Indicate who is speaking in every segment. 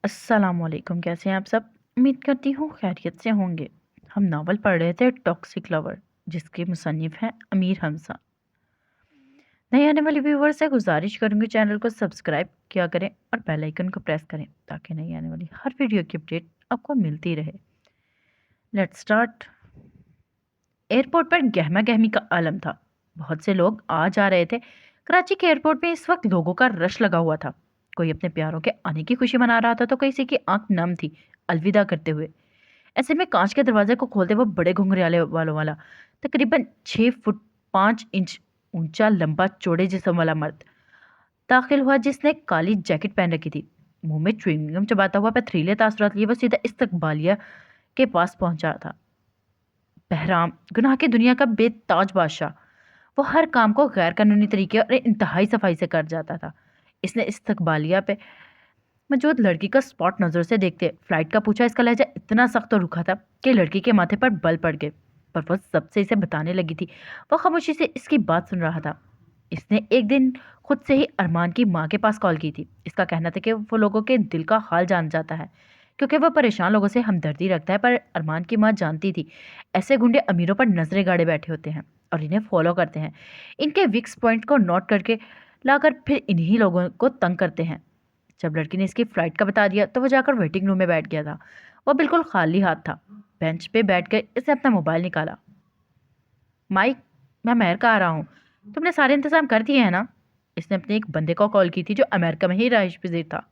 Speaker 1: अस्सलामुअलैकुम, कैसे हैं आप सब। उम्मीद करती हूँ खैरियत से होंगे। हम नावल पढ़ रहे थे टॉक्सिक लवर, जिसके मुसन्निफ हैं अमीर हमजा। नए आने वाले व्यूवर से गुजारिश करूंगी चैनल को सब्सक्राइब किया करें और बेल आइकन को प्रेस करें ताकि नई आने वाली हर वीडियो की अपडेट आपको मिलती रहे। Let's start. एयरपोर्ट पर गहमा गहमी का आलम था। बहुत से लोग आ जा रहे थे। कराची के एयरपोर्ट में इस वक्त लोगों का रश लगा हुआ था। कोई अपने प्यारों के आने की खुशी मना रहा था तो किसी की आंख नम थी अलविदा करते हुए। ऐसे में कांच के दरवाजे को खोलते वो बड़े घुंघराले वालों वाला तकरीबन 6 फुट 5 इंच ऊंचा लंबा चौड़े जिस्म वाला मर्द दाखिल हुआ, जिसने काली जैकेट पहन रखी थी। मुंह में च्युइंगम चबाता हुआ पथरीले तासुरात लिए वो सीधा इस्तकबालिया के पास पहुंचा था। बहराम गुनाह की दुनिया का बेताज बादशाह, वो हर काम को गैर कानूनी तरीके और इंतहाई सफाई से कर जाता था। इसने इस्तकबालिया पे मौजूद लड़की का स्पॉट नजर से देखते फ्लाइट का पूछा। इसका लहजा इतना सख्त और रूखा था कि लड़की के माथे पर बल पड़ गए, पर वो सबसे इसे बताने लगी थी। वो खामोशी से इसकी बात सुन रहा था। इसने एक दिन खुद से ही अरमान की माँ के पास कॉल की थी। इसका कहना था कि वो लोगों के दिल का हाल जान जाता है, क्योंकि वह परेशान लोगों से हमदर्दी रखता है। पर अरमान की माँ जानती थी ऐसे गुंडे अमीरों पर नजरें गाड़े बैठे होते हैं और इन्हें फॉलो करते हैं। इनके विक्स पॉइंट को नोट करके लाकर फिर इन्हीं लोगों को तंग करते हैं। जब लड़की ने इसकी फ्लाइट का बता दिया तो वो जाकर वेटिंग रूम में बैठ गया था। वह बिल्कुल खाली हाथ था। बेंच पे बैठकर इसने अपना मोबाइल निकाला। माइक, मैं अमेरिका आ रहा हूँ। तुमने सारे इंतजाम कर दिए हैं ना? इसने अपने एक बंदे को कॉल की थी जो अमेरिका में ही रहायश पजीर था।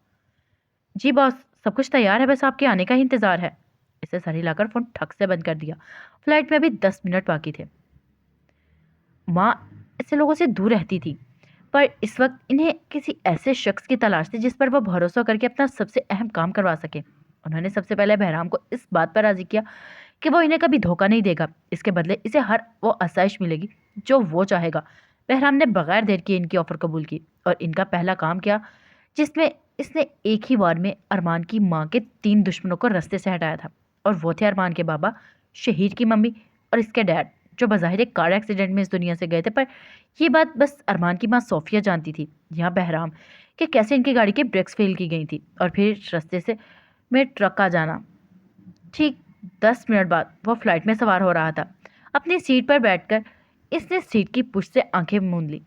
Speaker 1: जी बॉस, सब कुछ तैयार है, बस आपके आने का ही इंतजार है। इसे सर हिलाकर फोन ठक से बंद कर दिया। फ्लाइट में अभी 10 मिनट बाकी थे। माँ ऐसे लोगों से दूर रहती थी, पर इस वक्त इन्हें किसी ऐसे शख्स की तलाश थी जिस पर वह भरोसा करके अपना सबसे अहम काम करवा सके। उन्होंने सबसे पहले बहराम को इस बात पर राजी किया कि वो इन्हें कभी धोखा नहीं देगा। इसके बदले इसे हर वो आसाइश मिलेगी जो वो चाहेगा। बहराम ने बगैर देर किए इनकी ऑफर कबूल की और इनका पहला काम किया, जिसमें इसने एक ही बार में अरमान की माँ के 3 दुश्मनों को रास्ते से हटाया था। और वो थे अरमान के बाबा, शहीद की मम्मी और इसके डैड, जो बज़ाहिर एक कार एक्सीडेंट में इस दुनिया से गए थे। पर ये बात बस अरमान की माँ सोफिया जानती थी, यहाँ बहराम, कि कैसे इनकी गाड़ी की ब्रेक्स फेल की गई थी और फिर रास्ते से में ट्रक आ जाना। ठीक 10 मिनट बाद वो फ्लाइट में सवार हो रहा था। अपनी सीट पर बैठकर इसने सीट की पुष्ट से आंखें मूंद ली।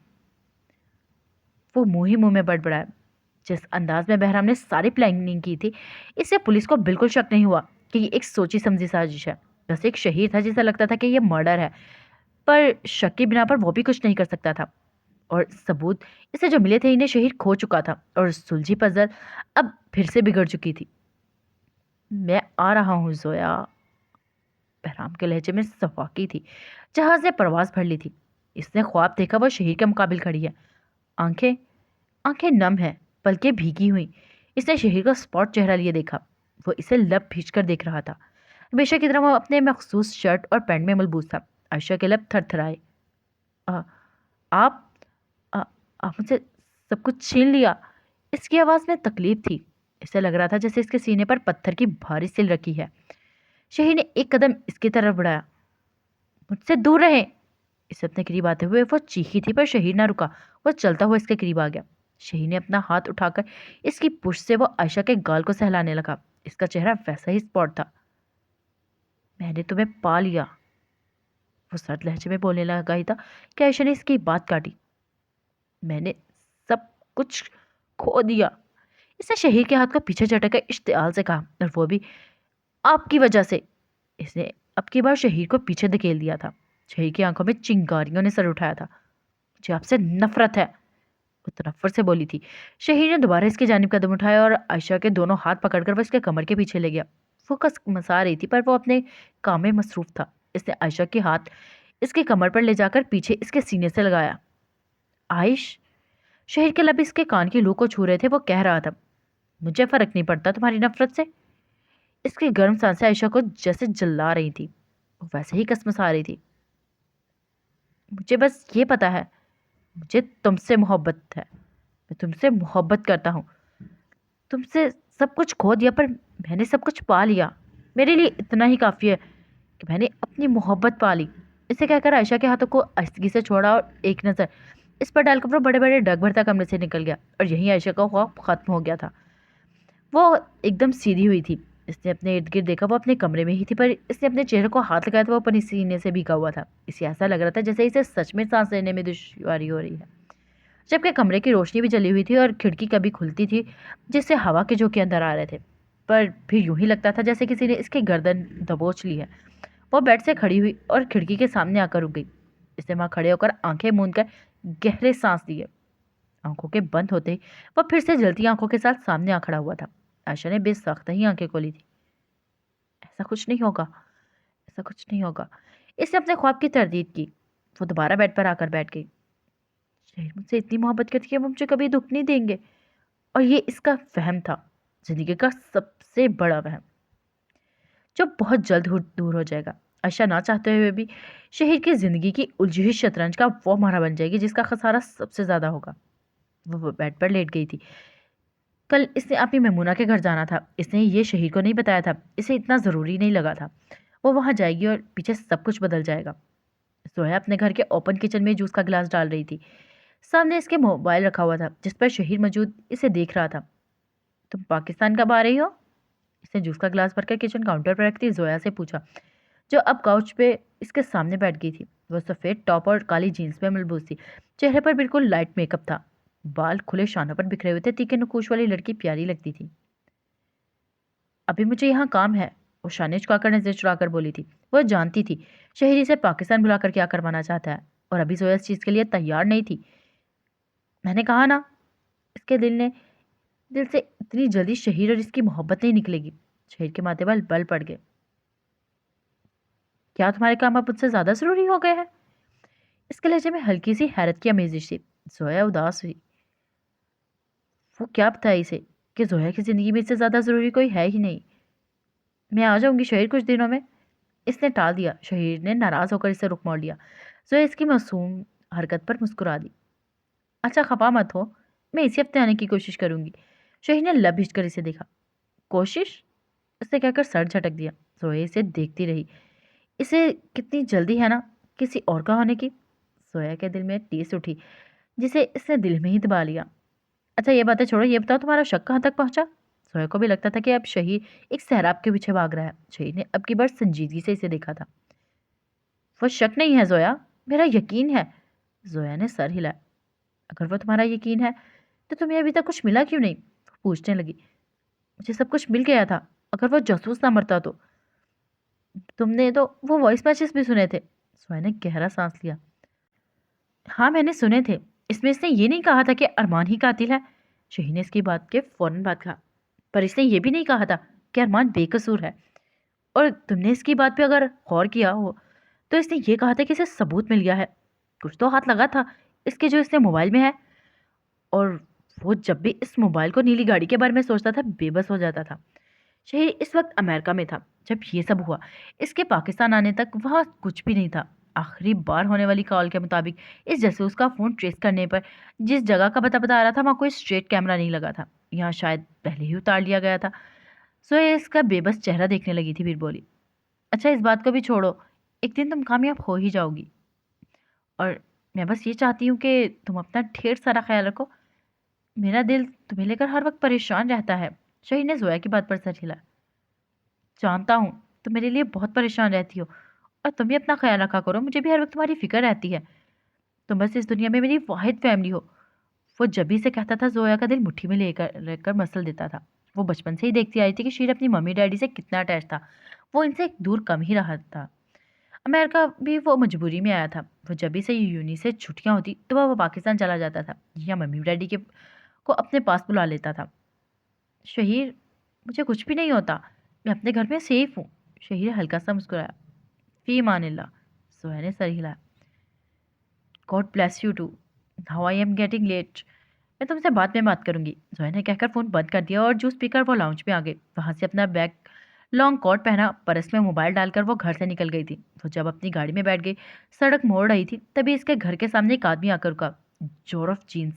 Speaker 1: वो मुंह ही मुंह में बड़बड़ाया। जिस अंदाज में बहराम ने सारी प्लानिंग की थी, इससे पुलिस को बिल्कुल शक नहीं हुआ कि ये एक सोची समझी साजिश है। बस एक शहीद था जिसे लगता था कि ये मर्डर है, पर शक के बिना पर वो भी कुछ नहीं कर सकता था। और सबूत इसे जो मिले थे, इन्हें शहीद खो चुका था और सुलझी पजल अब फिर से बिगड़ चुकी थी। मैं आ रहा हूँ जोया, बहराम के लहजे में सफाकी थी। जहाज ने परवाज भर ली थी। इसने ख्वाब देखा वो शहीद के मुकाबिल खड़ी है। आंखें आंखें नम है, पलकें भीगी हुई। इसने शहीद का स्पॉट चेहरा लिए देखा। वो इसे लब खींचकर देख रहा था। हमेशा की तरह वो अपने मखसूस शर्ट और पैंट में मलबूस था। आयशा के लब थरथराए। "आ, आप आ, आप मुझसे सब कुछ छीन लिया?" इसकी आवाज में तकलीफ थी। इसे लग रहा था जैसे इसके सीने पर पत्थर की भारी सिल रखी है। शहीद ने एक कदम इसकी तरफ बढ़ाया। मुझसे दूर रहे। इसे अपने करीब आते हुए वो चीखी थी, पर शहीद ना रुका। वो चलता हुआ इसके करीब आ गया। शहीद ने अपना हाथ उठाकर इसकी पुष्ट से वो आयशा के गाल को सहलाने लगा। इसका चेहरा वैसा ही स्पॉट था। मैंने तुम्हें पा लिया, वो सर्द लहजे में बोलने लगा ही था कि आयशा ने इसकी बात काटी। मैंने सब कुछ खो दिया। इसने शहीद के हाथ को पीछे झटक इश्तियाल से कहा, और वो भी आपकी वजह से। इसने अब की बार शहीद को पीछे धकेल दिया था। शहीद की आंखों में चिंगारियों ने सर उठाया था। मुझे आपसे नफरत है, वो तनफ्फुर से बोली थी। शहीद ने दोबारा इसकी जानिब कदम उठाया और आयशा के दोनों हाथ पकड़कर वो इसके कमर के पीछे ले गया। वो कस मसा रही थी, पर वो अपने काम में मसरूफ था। इसने आयशा के हाथ इसके कमर पर ले जाकर पीछे इसके सीने से लगाया। आयश, शहीद के लब इसके कान की लू को छू रहे थे। वो कह रहा था, मुझे फर्क नहीं पड़ता तुम्हारी नफरत से। इसकी गर्म सांसें आयशा को जैसे जला रही थी। वो वैसे ही कसमसा रही थी। मुझे बस ये पता है, मुझे तुमसे मोहब्बत है। मैं तुमसे मोहब्बत करता हूँ। तुमसे सब कुछ खो दिया, पर मैंने सब कुछ पा लिया। मेरे लिए इतना ही काफ़ी है कि मैंने अपनी मोहब्बत पा ली। इसे कहकर आयशा के हाथों को आहिस्तगी से छोड़ा और एक नज़र इस पर डालकर वो बड़े बड़े डग भरता कमरे से निकल गया। और यहीं आयशा का खौफ खत्म हो गया था। वो एकदम सीधी हुई थी। इसने अपने इर्द गिर्द देखा, वो अपने कमरे में ही थी, पर इसने अपने चेहरे को हाथ लगाया तो वो अपनी सीने से भीगा हुआ था। इसे ऐसा लग रहा था जैसे इसे सच में सांस लेने में दुश्वारी हो रही है। जबकि कमरे की रोशनी भी जली हुई थी और खिड़की कभी खुलती थी जिससे हवा के झोंके अंदर आ रहे थे, पर फिर यूं ही लगता था जैसे किसी ने इसकी गर्दन दबोच ली है। वो बेड से खड़ी हुई और खिड़की के सामने आकर रुक गई। इसने वहां खड़े होकर आंखें मूंद कर गहरे सांस लिए। आंखों के बंद होते ही वह फिर से जलती आंखों के साथ सामने आ खड़ा हुआ था। आयशा ने बेसख्त ही आंखें खोली थी। ऐसा कुछ नहीं होगा, ऐसा कुछ नहीं होगा। इसने अपने ख्वाब की तरदीद की। वो दोबारा बेड पर आकर बैठ गई। शहीद मुझसे इतनी मोहब्बत करती है, वो मुझे कभी दुख नहीं देंगे। और ये इसका वहम था, जिंदगी का सबसे बड़ा वहम, जो बहुत जल्द दूर हो जाएगा। आयशा ना चाहते हुए भी शहीद की जिंदगी की उलझी हुई शतरंज का वो मारा बन जाएगी जिसका खसारा सबसे ज्यादा होगा। वो बेड पर लेट गई थी। कल इसने अपनी मेमूना के घर जाना था। इसने ये शहीद को नहीं बताया था, इसे इतना ज़रूरी नहीं लगा था। वो वहाँ जाएगी और पीछे सब कुछ बदल जाएगा। सोया अपने घर के ओपन किचन में जूस का गिलास डाल रही थी। सामने इसके मोबाइल रखा हुआ था जिस पर शहीद मौजूद इसे देख रहा था। तुम पाकिस्तान कब आ रही हो? इसने जूस का गिलास भरकर किचन काउंटर पर रखती जोया से पूछा, जो अब काउच पे इसके सामने बैठ गई थी। वो सफ़ेद टॉप और काली जीन्स में मलबूस थी। चेहरे पर बिल्कुल लाइट मेकअप था। बाल खुले शानों पर बिखरे हुए थे। तीखे नकूश वाली लड़की प्यारी लगती थी। अभी मुझे यहाँ काम है, वो शाने चुकाकर नजर चुराकर बोली थी। वह जानती थी शहरी से पाकिस्तान बुलाकर क्या करवाना चाहता है, और अभी जोया इस चीज़ के लिए तैयार नहीं थी। मैंने कहा ना, इसके दिल से इतनी जल्दी शहीर और इसकी मोहब्बत नहीं निकलेगी। शहीर के माथे पर बल पड़ गए। क्या तुम्हारे काम अब मुझसे ज्यादा जरूरी हो गए हैं? इसके लहजे में हल्की सी हैरत की आमेजिश थी। जोया उदास हुई। वो क्या बताया इसे कि जोया की जिंदगी में इससे ज्यादा जरूरी कोई है ही नहीं। मैं आ जाऊंगी शहीर कुछ दिनों में। इसने टाल दिया। शहीर ने नाराज होकर इसे रुख मोड़ लिया। जोया इसकी मासूम हरकत पर मुस्कुरा दी। अच्छा, खफा मत हो, मैं इसी हफ्ते आने की कोशिश करूंगी। शहीर ने लब हिचकर इसे देखा। कोशिश? इसने कहकर सर झटक दिया। जोया इसे देखती रही। इसे कितनी जल्दी है ना किसी और का होने की। जोया के दिल में टीस उठी जिसे इसने दिल में ही दबा लिया। अच्छा, ये बातें छोड़ो, ये बताओ तुम्हारा शक कहाँ तक पहुंचा? जोया को भी लगता था कि अब शहीद एक सैराब के पीछे भाग रहा है। शहीद ने अब की बार संजीदगी से इसे देखा था। वो शक नहीं है जोया, मेरा यकीन है। जोया ने सर हिलाया। अगर वो तुम्हारा यकीन है तो तुम्हें अभी तक कुछ मिला क्यों नहीं? वो पूछने लगी। मुझे सब कुछ मिल गया था, अगर वो जासूस ना मरता तो। तुमने तो वो वॉइस मैसेज भी सुने थे। जोया ने गहरा सांस लिया। हाँ, मैंने सुने थे। इसमें इसने ये नहीं कहा था कि अरमान ही कातिल है। शहीद ने इसकी बात के फौरन बाद कहा। पर इसने ये भी नहीं कहा था कि अरमान बेकसूर है। और तुमने इसकी बात पे अगर गौर किया हो तो इसने ये कहा था कि इसे सबूत मिल गया है। कुछ तो हाथ लगा था इसके जो इसने मोबाइल में है। और वो जब भी इस मोबाइल को नीली गाड़ी के बारे में सोचता था बेबस हो जाता था। शहीद इस वक्त अमेरिका में था जब ये सब हुआ। इसके पाकिस्तान आने तक वहाँ कुछ भी नहीं था। आखिरी बार होने वाली कॉल के मुताबिक इस जासूस का फ़ोन ट्रेस करने पर जिस जगह का पता बता रहा था वहाँ कोई स्ट्रेट कैमरा नहीं लगा था। यहाँ शायद पहले ही उतार लिया गया था। सो ये इसका बेबस चेहरा देखने लगी थी, फिर बोली, अच्छा इस बात को भी छोड़ो, एक दिन तुम कामयाब हो ही जाओगी। और मैं बस ये चाहती हूँ कि तुम अपना ढेर सारा ख्याल रखो। मेरा दिल तुम्हें लेकर हर वक्त परेशान रहता है। शहीद ने जोया की बात पर सर हिला। जानता हूँ, तुम मेरे लिए बहुत परेशान रहती हो, और तुम भी अपना ख्याल रखा करो। मुझे भी हर वक्त तुम्हारी फिक्र रहती है। तुम बस इस दुनिया में मेरी वाहिद फैमिली हो। वो जब भी से कहता था जोया का दिल मुट्ठी में लेकर लेकर मसल देता था। वो बचपन से ही देखती आई थी कि शीर अपनी मम्मी डैडी से कितना अटैच था। वो इनसे दूर कम ही रहा था। अमेरिका भी वो मजबूरी में आया था। वो जब भी से यूनी से छुट्टियां होती तो वह पाकिस्तान चला जाता था या मम्मी डैडी के को अपने पास बुला लेता था। शहीर, मुझे कुछ भी नहीं होता, मैं अपने घर में सेफ हूँ। शहीर हल्का सा मुस्कुराया। फी मानिल्लाह। सोया ने सर हिलाया। God bless you too. Now I am getting late. मैं तुमसे बाद में बात करूंगी। जोया ने कहकर फोन बंद कर दिया और जूस पीकर वो लाउंज में आ गई। वहां से अपना बैग लॉन्ग कोट पहना, पर्स में मोबाइल डालकर वो घर से निकल गई थी। वो जब अपनी गाड़ी में बैठ गई, सड़क मोड़ रही थी, तभी इसके घर के सामने एक आदमी आकर रुका। जोरफ जीन्स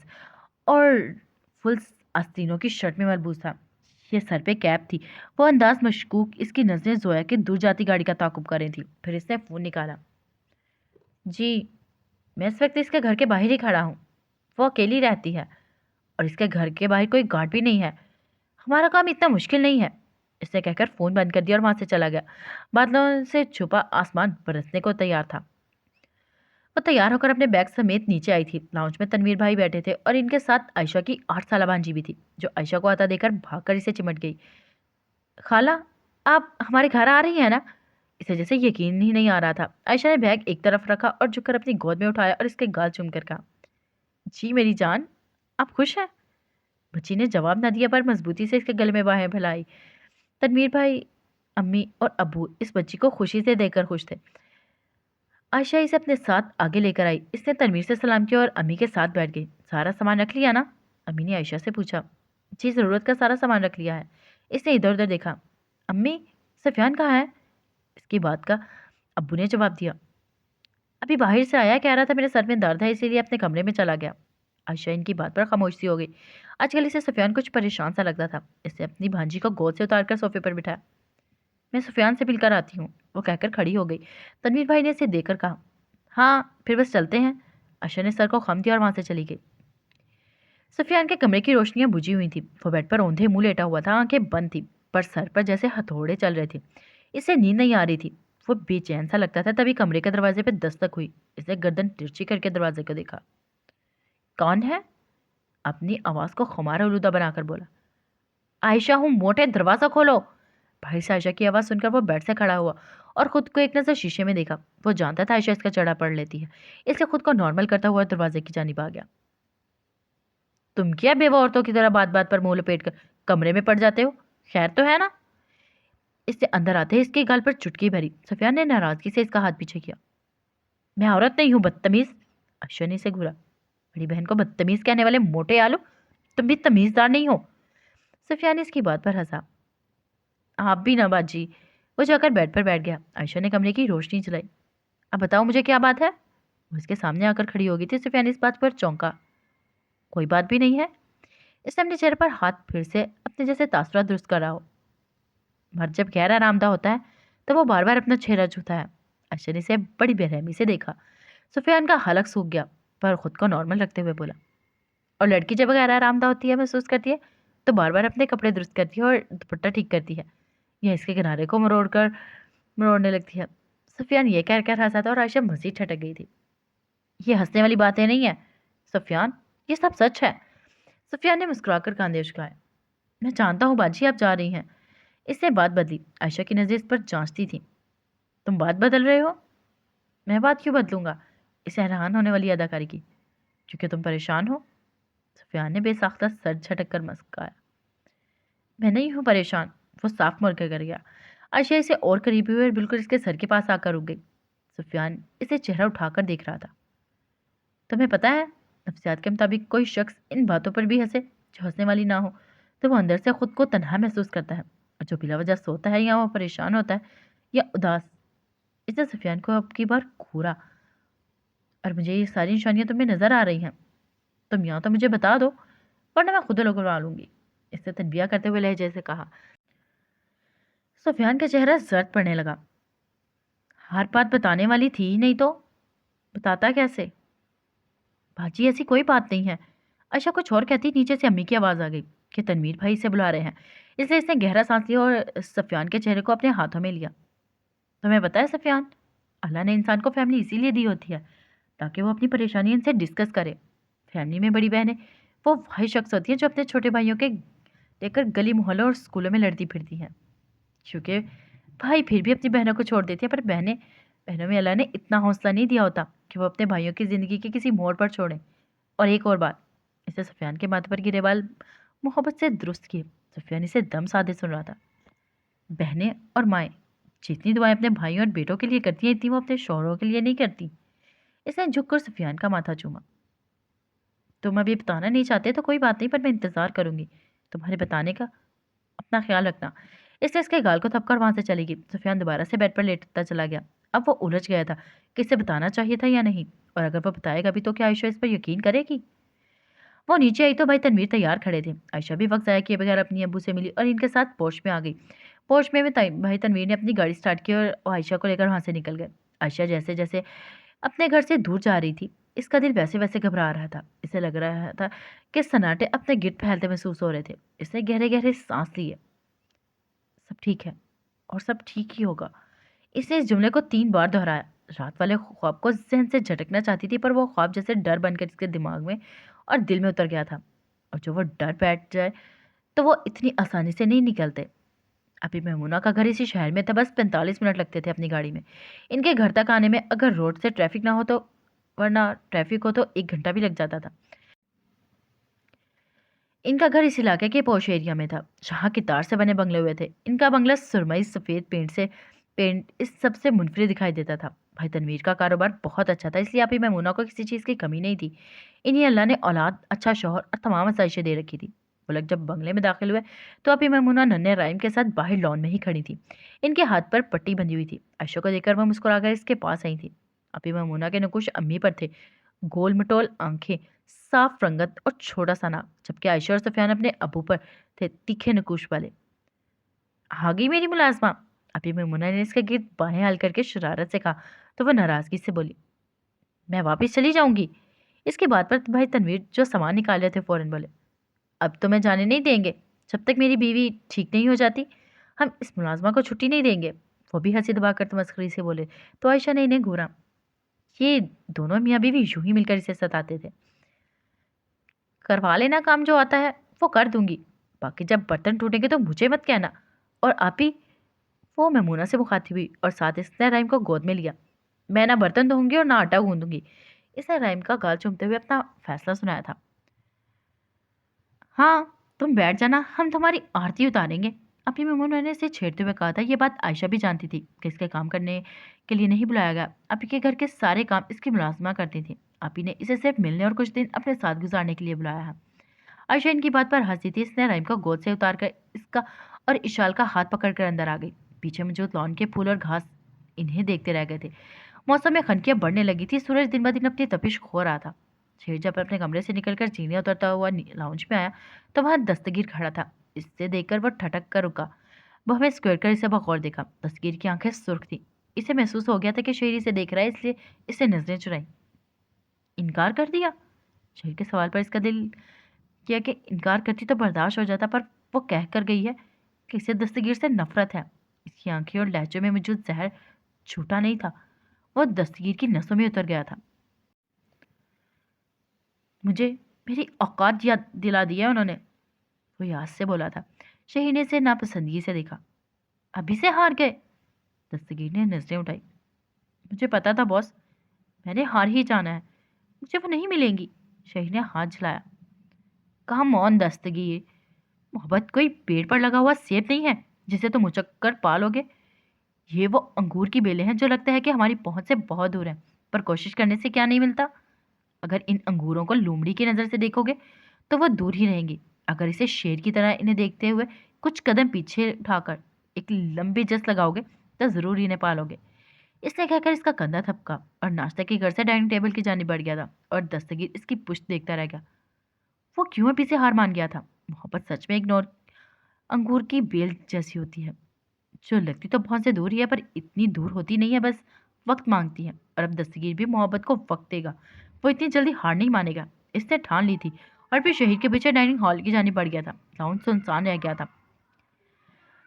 Speaker 1: और फुल आस्तीनों की शर्ट में मलबूस था। ये सर पे कैप थी। वो अंदाज मशकूक। इसकी नजरें जोया के दूर जाती गाड़ी का ताकुब कर रही थी। फिर इसने फोन निकाला। जी, मैं इस वक्त इसके घर के बाहर ही खड़ा हूँ। वो अकेली रहती है और इसके घर के बाहर कोई गार्ड भी नहीं है। हमारा काम इतना मुश्किल नहीं है। इसने कहकर फोन बंद कर दिया और वहां से चला गया। बादलों से छुपा आसमान बरसने को तैयार था। वो तैयार होकर अपने बैग समेत नीचे आई थी। लाउंज में तनवीर भाई बैठे थे और इनके साथ आयशा की 8 साल भांजी भी थी, जो आयशा को आता देखकर भागकर इसे चिमट गई। खाला, आप हमारे घर आ रही हैं ना? इसे जैसे यकीन ही नहीं आ रहा था। आयशा ने बैग एक तरफ रखा और झुककर अपनी गोद में उठाया और इसके गाल चूमकर कहा, जी मेरी जान, आप खुश हैं? बच्ची ने जवाब न दिया पर मजबूती से इसके गले में बाहें फैलाई। तनवीर भाई, अम्मी और अब्बू इस बच्ची को खुशी से देखकर खुश थे। आयशा इसे अपने साथ आगे लेकर आई। इसने तनवीर से सलाम किया और अम्मी के साथ बैठ गई। सारा सामान रख लिया ना? अम्मी ने आयशा से पूछा। जी, ज़रूरत का सारा सामान रख लिया है। इसने इधर उधर देखा। अम्मी, सफियान कहाँ है? इसकी बात का अब्बू ने जवाब दिया। अभी बाहर से आया, कह रहा था मेरे सर में दर्द है इसीलिए अपने कमरे में चला गया। आयशा इनकी बात पर खामोश सी हो गई। आजकल इसे सफियान कुछ परेशान सा लगता था। इसने अपनी भांजी को गोद से उतारकर सोफे पर बिठाया। मैं सुफियान से मिलकर आती हूँ, वो कहकर खड़ी हो गई। तनवीर भाई ने इसे देखकर कहा, हाँ फिर बस चलते हैं। आशा ने सर को खम दिया और वहां से चली गई। सुफियान के कमरे की रोशनियां बुझी हुई थी। वो बेड पर औंधे मुंह लेटा हुआ था, आंखें बंद थी, पर सर पर जैसे हथौड़े चल रहे थे। इसे नींद नहीं आ रही थी। वो बेचैन सा लगता था। तभी कमरे के दरवाजे पर दस्तक हुई। इसने गर्दन तिरछी करके दरवाजे को देखा। कौन है? अपनी आवाज को खुमार आलूदा बनाकर बोला। आयशा हूँ, मोटे, दरवाजा खोलो। भाई से आयशा की आवाज सुनकर वो बेड से खड़ा हुआ और खुद को एक नजर शीशे में देखा। वो जानता था आयशा इसका चढ़ा पड़ लेती है, इसलिए खुद को नॉर्मल करता हुआ दरवाजे की जानिब आ गया। तुम क्या बेवा औरतों की तरह बात बात पर मुंह लपेट कर कमरे में पड़ जाते हो? खैर तो है ना? इससे अंदर आते ही इसके गाल पर चुटकी भरी। सफिया ने नाराजगी से इसका हाथ पीछे किया। मैं औरत नहीं हूं, बदतमीज। आयशा ने इसे घूरा। बड़ी बहन को बदतमीज कहने वाले मोटे आलू, तुम भी तमीजदार नहीं हो। सफिया ने इसकी बात पर हंसा। आप भी ना बाजी। वो जाकर बेड पर बैठ गया। आयशा ने कमरे की रोशनी जलाई। अब बताओ मुझे क्या बात है? वो इसके सामने आकर खड़ी हो गई थी। सुफियान इस बात पर चौंका। कोई बात भी नहीं है। इसने अपने चेहरे पर हाथ फिर से अपने जैसे तासुरात दुरुस्त कर रहा हो। मर्द जब गैर आरामदा होता है तो वो बार बार अपना चेहरा छूता है। आयशा ने इसे बड़ी बेरहमी से देखा। सुफियान का हलक सूख गया, पर खुद को नॉर्मल रखते हुए बोला, और लड़की जब गैर आरामदा होती है, महसूस करती है, तो बार बार अपने कपड़े दुरुस्त करती है और दुपट्टा ठीक करती है, या इसके किनारे को मरोड़ने लगती है। सुफियान ये कह कर हंसा था और आयशा मजीद ठटक गई थी। ये हंसने वाली बातें नहीं है सुफियान, ये सब सच है। सुफियान ने मुस्कुराकर कंधे उचकाए। मैं जानता हूँ बाजी, आप जा रही हैं। इससे बात बदली। आयशा की नजर इस पर जांचती थी। तुम बात बदल रहे हो? मैं बात क्यों बदलूंगा? इसे हैरान होने वाली अदाकारी की। क्योंकि तुम परेशान हो। सुफियान ने बेसाख्ता सर झटक कर मुस्कुराया। मैं नहीं हूं परेशान। वो साफ मुड़ कर गया। आयशा इसे और करीबी हुई और बिल्कुल इसके सर के पास आकर रुक गई। सुफियान इसे चेहरा उठाकर देख रहा था। तुम्हें पता है, नफ्सियात के मुताबिक कोई शख्स इन बातों पर भी हंसे जो हंसने वाली ना हो, तो वो अंदर से खुद को तन्हा महसूस करता है। और जो बिला वजह सोता है, या वो परेशान होता है, या उदास। इसने सुफियान को अब की बार घूरा। और मुझे ये सारी निशानियां तुम्हें नजर आ रही हैं। तुम यहाँ तो मुझे बता दो, वरना मैं खुद लगवा लूंगी। इसने तनबिया करते हुए लहजे से कहा। सुफियान का चेहरा जर्द पड़ने लगा। हर बात बताने वाली थी ही नहीं तो बताता कैसे? बाजी, ऐसी कोई बात नहीं है। आयशा कुछ और कहती, नीचे से अम्मी की आवाज आ गई कि तनवीर भाई इसे बुला रहे हैं। इसलिए इसने गहरा सांस लिया और सफियान के चेहरे को अपने हाथों में लिया। तुम्हें पता है सफियान, अल्लाह ने इंसान को फैमिली इसीलिए दी होती है ताकि वो अपनी परेशानी इनसे डिस्कस करे। फैमिली में बड़ी बहनें वो वही शख्स होती है जो अपने छोटे भाइयों के लेकर गली मोहल्लों और स्कूलों में लड़ती फिरती हैं। क्योंकि भाई फिर भी अपनी बहनों को छोड़ देती है, पर बहनों में अल्लाह ने इतना हौसला नहीं दिया होता कि वो अपने भाइयों की ज़िंदगी के किसी मोड़ पर छोड़ें। और एक और बात। इसे सुफियान के माथे पर गिरे बाल मोहब्बत से दुरुस्त किए। सुफियान इसे दम साधे सुन रहा था। बहनें और माएँ जितनी दुआएं अपने भाइयों और बेटों के लिए करती हैं, इतनी वो अपने शौहरों के लिए नहीं करती। इसने झुककर सुफियान का माथा चूमा। तुम अभी बताना नहीं चाहते तो कोई बात नहीं, पर मैं इंतज़ार करूंगी तुम्हारे बताने का। अपना ख्याल रखना। इसने इसके गाल को थपकर वहां से चली गई। सुफियान दोबारा से बेड पर लेटता चला गया। अब वो उलझ गया था कि इसे बताना चाहिए था या नहीं, और अगर वो बताएगा भी तो क्या आयशा इस पर यकीन करेगी? वो नीचे आई तो भाई तनवीर तैयार खड़े थे। आयशा भी वक्त ज़ाया किए बगैर अपनी अब्बू से मिली और इनके साथ पोर्च में आ गई। पोर्च में भी भाई तनवीर ने अपनी गाड़ी स्टार्ट की और आयशा को लेकर वहां से निकल गए। आयशा जैसे जैसे अपने घर से दूर जा रही थी, इसका दिल वैसे वैसे घबरा रहा था। इसे लग रहा था कि सन्नाटे अपने गिर्द फैलते महसूस हो रहे थे। इसने गहरे गहरे सांस लिए। सब ठीक है और सब ठीक ही होगा। इसने इस जुमले को 3 बार दोहराया। रात वाले ख्वाब को ज़हन से झटकना चाहती थी, पर वो ख्वाब जैसे डर बनकर इसके दिमाग में और दिल में उतर गया था। और जो वो डर बैठ जाए तो वो इतनी आसानी से नहीं निकलते। अभी मेमूना का घर इसी शहर में था, बस 45 मिनट लगते थे अपनी गाड़ी में इनके घर तक आने में, अगर रोड से ट्रैफिक ना हो तो। वरना ट्रैफिक हो तो 1 घंटा भी लग जाता था। इनका घर इस इलाके के पॉश एरिया में था, जहाँ की तार से बने बंगले हुए थे। इनका बंगला सुरमई सफ़ेद पेंट इस सबसे मुनफरिद दिखाई देता था। भाई तनवीर का कारोबार बहुत अच्छा था, इसलिए अभी मेमूना को किसी चीज़ की कमी नहीं थी। इन्हीं अल्लाह ने औलाद, अच्छा शौहर और तमाम आसाइशें दे रखी थी। वो लोग जब बंगले में दाखिल हुए तो अभी मेमूना नन्हे राइम के साथ बाहर लॉन में ही खड़ी थी। इनके हाथ पर पट्टी बंधी हुई थी। आयशा को देखकर वह मुस्कुराकर इसके पास आई थी। अभी मेमूना के नकुश अम्मी पर थे। गोल मटोल आंखें, साफ रंगत और छोटा सा नाक, जबकि आयशा और सफियान अपने अबू पर थे, तीखे नकुश वाले। आ गई मेरी मुलाजमा। अभी मेमुना ने इसके गिर्द बाहें हल करके शरारत से कहा तो वह नाराजगी से बोली, मैं वापस चली जाऊंगी। इसके बाद पर भाई तनवीर जो सामान निकाल रहे थे फौरन बोले, अब तो मैं जाने नहीं देंगे जब तक मेरी बीवी ठीक नहीं हो जाती। हम इस मुलाजमा को छुट्टी नहीं देंगे। वो भी हंसी दबाकर तमस्करी से बोले। तो आयशा ने इन्हें घूरा। ये दोनों मियाँ बीवी यूं ही मिलकर इसे सताते थे। करवा लेना काम, जो आता है वो कर दूंगी, बाकी जब बर्तन टूटेंगे तो मुझे मत कहना। और आप ही। वो मेमूना से मुखातिब हुई और साथ इसने राइम को गोद में लिया। मैं ना बर्तन धोऊंगी और ना आटा गूंदूंगी। इसने राइम का गाल चूमते हुए अपना फैसला सुनाया था। हाँ, तुम बैठ जाना, हम तुम्हारी आरती उतारेंगे। अभी मेमूना ने इसे छेड़ते हुए कहा था। ये बात आयशा भी जानती थी कि इसके काम करने के लिए नहीं बुलाया गया। आपी के घर के सारे काम इसकी मुलाजमा करती थी। आपी ने इसे सिर्फ मिलने और कुछ दिन अपने साथ गुजारने के लिए बुलाया है। आयशा इनकी बात पर हंसी थी। इसने राइम को गोद से उतार कर इसका और इशाल का हाथ पकड़कर अंदर आ गई। पीछे मौजूद लॉन के फूल और घास इन्हें देखते रह गए थे। मौसम में खनकियां बढ़ने लगी थी। सूरज दिन ब दिन अपनी तपिश खो रहा था। शेर जब अपने कमरे से निकलकर सीढ़ियां उतरता हुआ लाउंज में आया तो वहां दस्तगीर खड़ा था। इससे देखकर वह ठटक कर रुका। वह हमें स्क्वेयर कर इसे बगौर देखा। दस्तगीर की आंखें सुर्ख थी। इसे महसूस हो गया था कि शेर इसे देख रहा है, इसलिए इससे नजरें चुराई। इनकार कर दिया? शेर के सवाल पर इसका दिल किया कि इनकार करती तो बर्दाश्त हो जाता, पर वो कह कर गई है कि इसे दस्तगीर से नफरत है। इसकी आंखें और लहजे में मौजूद जहर झूठा नहीं था, वो दस्तगीर की नसों में उतर गया था। मुझे मेरी औकात याद दिला दी है उन्होंने, वो याद से बोला था। शहीन ने इसे नापसंदगी से देखा। अभी से हार गए? दस्तगीर ने नजरें उठाई। मुझे पता था बॉस, मैंने हार ही जाना है, मुझे वो नहीं मिलेंगी। शहीन ने हाथ झुलाया। कहा मौन दस्तगीर, मोहब्बत कोई पेड़ पर लगा हुआ सेब नहीं है जिसे तुम उचक कर पालोगे। ये वो अंगूर की बेलें हैं जो लगता है कि हमारी पहुंच से बहुत दूर है, पर कोशिश करने से क्या नहीं मिलता। अगर इन अंगूरों को लोमड़ी की नज़र से देखोगे तो वो दूर ही रहेंगी। अगर इसे शेर की तरह इन्हें देखते हुए कुछ कदम पीछे उठाकर एक लंबी जस लगाओगे तो ज़रूर इन्हें पालोगे। इसने कहकर इसका कंधा थपका और नाश्ते के घर से डाइनिंग टेबल की जानी बढ़ गया था और दस्तगीर इसकी पुश्त देखता रह गया। वो क्यों अभी से हार मान गया था? मोहब्बत सच में इग्नोर अंगूर की बेल जैसी होती है, जो लगती तो बहुत से दूर ही है पर इतनी दूर होती नहीं है, बस वक्त मांगती है। और अब दस्तगीर भी मोहब्बत को वक्त देगा, वो इतनी जल्दी हार नहीं मानेगा। इसने ठान ली थी और फिर शहर के पीछे डाइनिंग हॉल की जानी बढ़ गया था। लाउंज सुनसान रह गया था।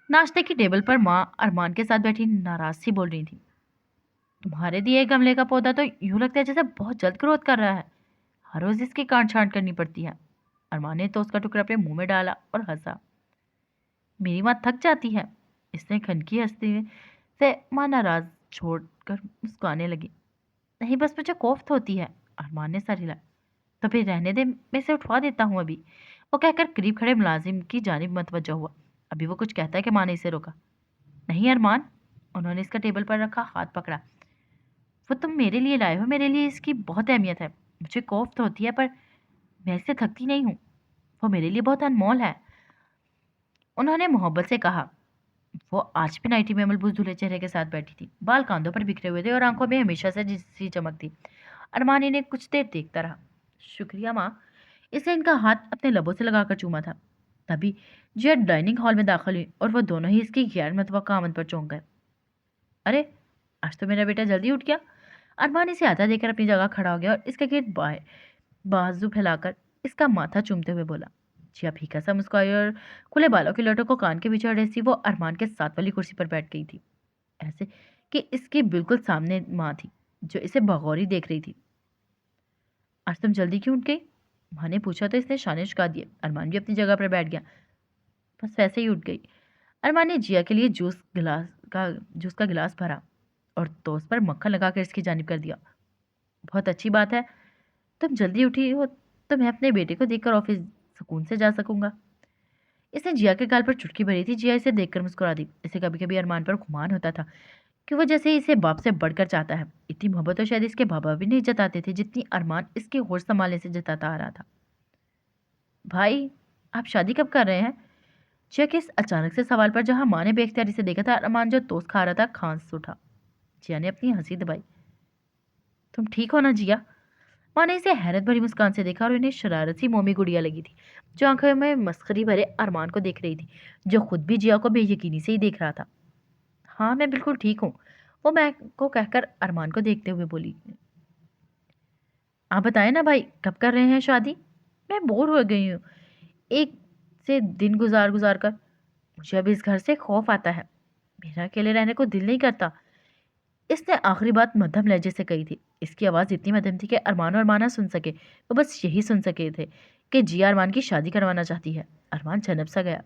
Speaker 1: नाश्ते की टेबल पर माँ अरमान के साथ बैठी नाराज सी बोल रही थी। तुम्हारे दिए गमले का पौधा तो यूं लगता है जैसे बहुत जल्द ग्रोथ कर रहा है, हर रोज इसकी काट छांट करनी पड़ती है। अरमान ने तो उसका टुकड़ा अपने मुंह में डाला और हंसा। मेरी माँ थक जाती है, इसने खनकी हंसते हुए से माँ नाराज छोड़कर मुस्कुराने लगी। नहीं, बस मुझे कोफ्त होती है। अरमान ने सर हिलाया। तो फिर रहने दे, मैं इसे उठवा देता हूँ अभी, वो कहकर करीब खड़े मुलाजिम की जानिब मतवज्जा हुआ। अभी वो कुछ कहता है कि माँ ने इसे रोका। नहीं अरमान, उन्होंने इसका टेबल पर रखा हाथ पकड़ा। वो तुम मेरे लिए लाए हो, मेरे लिए इसकी बहुत अहमियत है। मुझे कोफ्त होती है पर मैं इससे थकती नहीं हूँ, वो मेरे लिए बहुत अनमोल है, उन्होंने मोहब्बत से कहा। वो आज भी नाइटी में मलबूस धुले चेहरे के साथ बैठी थी। बाल कांधों पर बिखरे हुए थे और आंखों में हमेशा से जिसी चमक थी। अरमान इन्हें कुछ देर देखता रहा। शुक्रिया माँ, इसने इनका हाथ अपने लबों से लगाकर चूमा था। तभी जिया डाइनिंग हॉल में दाखिल हुई और वह दोनों ही इसकी गैर मुतवक्का आमद पर चौंक गए। अरे, आज तो मेरा बेटा जल्दी उठ गया। अरमान इसे आता देखकर अपनी जगह खड़ा हो गया और इसके गिर्द बाएं बाजू फैलाकर इसका माथा चूमते हुए बोला। जिया फीका सा मुस्कुराई और खुले बालों की लटों को कान के पीछे रही वो अरमान के साथ वाली कुर्सी पर बैठ गई थी, ऐसे कि इसके बिल्कुल सामने माँ थी जो इसे भगौरी देख रही थी। आज तुम जल्दी क्यों उठ गई? माँ ने पूछा तो इसने शाने चुका दिए। अरमान भी अपनी जगह पर बैठ गया, बस वैसे ही उठ गई। अरमान ने जिया के लिए जूस का गिलास भरा और टोस्ट पर मक्खन लगाकर इसकी जानिब कर दिया। बहुत अच्छी बात है, तुम जल्दी उठी हो तो मैं अपने बेटे को देखकर ऑफिस सुकून से जा सकूंगा। इसने जिया के गाल पर चुटकी भरी थी। जिया इसे देखकर मुस्कुरा दी। इसे कभी कभी अरमान पर गुमान होता था कि वो जैसे इसे बाप से बढ़कर चाहता है। इतनी मोहब्बत तो शायद इसके बाबा भी नहीं जताते थे जितनी अरमान इसके होश संभालने से जताता आ रहा था। भाई, आप शादी कब कर रहे हैं? जिया के इस अचानक से सवाल पर जहां माँ ने बेख्तियारी से देखा था, अरमान जो टोस्ट खा रहा था खांस उठा। जिया ने अपनी हंसी दबाई। तुम ठीक हो ना जिया? माँ ने इसे हैरत भरी मुस्कान से देखा और इन्हें शरारती मोमी गुड़िया लगी थी जो आंखों में मस्खरी भरे अरमान को देख रही थी, जो खुद भी जिया को बेयकीनी से ही देख रहा था। हाँ, मैं बिल्कुल ठीक हूँ, वो मैं को कहकर अरमान को देखते हुए बोली। आप बताएं ना भाई, कब कर रहे हैं शादी? मैं बोर हो गई हूँ एक से दिन गुजार गुजार कर। मुझे अब इस घर से खौफ आता है, मेरा अकेले रहने को दिल नहीं करता। इसने आखिरी बात मध्यम लहजे से कही थी। इसकी आवाज़ इतनी मध्यम थी कि अरमान और माना सुन सके। वो बस यही सुन सके थे कि जिया अरमान की शादी करवाना चाहती है। अरमान छनप सा गया।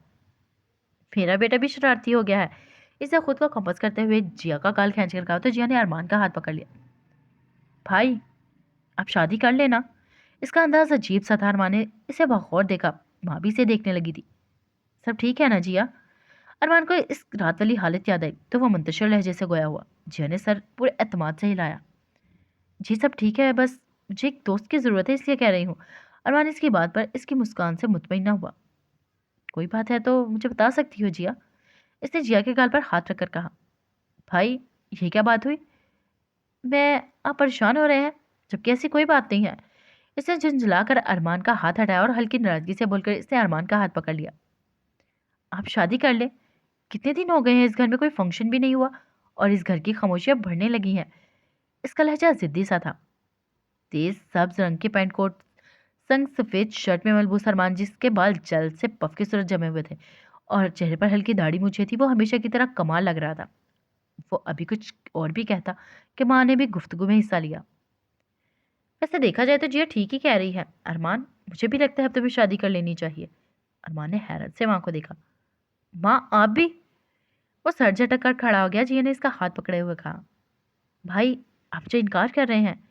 Speaker 1: मेरा बेटा भी शरारती हो गया है। इसे खुद को कंपोज करते हुए जिया का गाल खींच कर कहा तो जिया ने अरमान का हाथ पकड़ लिया। भाई, आप शादी कर लेना। इसका अंदाज अजीब सा था। अरमान ने इसे बगौर देखा। माँ भी इसे देखने लगी थी। सब ठीक है ना जिया? अरमान को इस रात वाली हालत याद आई तो वो मुंतशिर लहजे से गोया हुआ। जिया ने सर पूरे एतमाद से हिलाया। जी सब ठीक है, बस मुझे एक दोस्त की ज़रूरत है इसलिए कह रही हूँ। अरमान इसकी बात पर इसकी मुस्कान से मुतमईन न हुआ। कोई बात है तो मुझे बता सकती हो जिया? इसने जिया के गाल पर हाथ रखकर कहा। भाई, ये क्या बात हुई? मैं आप परेशान हो रहे हैं जबकि ऐसी कोई बात नहीं है। इसने झुंझलाकर अरमान का हाथ हटाया और हल्की नाराजगी से बोलकर इसने अरमान का हाथ पकड़ लिया। आप शादी कर ले। कितने दिन हो गए हैं इस घर में कोई फंक्शन भी नहीं हुआ और इस घर की खामोशियां बढ़ने लगी हैं। इसका लहजा जिद्दी सा था। तेज सब्ज रंग के पैंट कोट संग सफेद शर्ट में मलबूस अरमान, जिसके बाल जल्द से पफ की सूरत जमे हुए थे और चेहरे पर हल्की दाढ़ी मूछें थी, वो हमेशा की तरह कमाल लग रहा था। वो अभी कुछ और भी कहता कि माँ ने भी गुफ्तगू में हिस्सा लिया। वैसे देखा जाए तो जिया ठीक ही कह रही है अरमान, मुझे भी लगता है अब तुम्हें शादी कर लेनी चाहिए। अरमान ने हैरत से माँ को देखा। माँ, आप भी? वो सर झटक कर खड़ा हो गया। जिया ने इसका हाथ पकड़े हुए कहा। भाई, आप जो इनकार कर रहे हैं?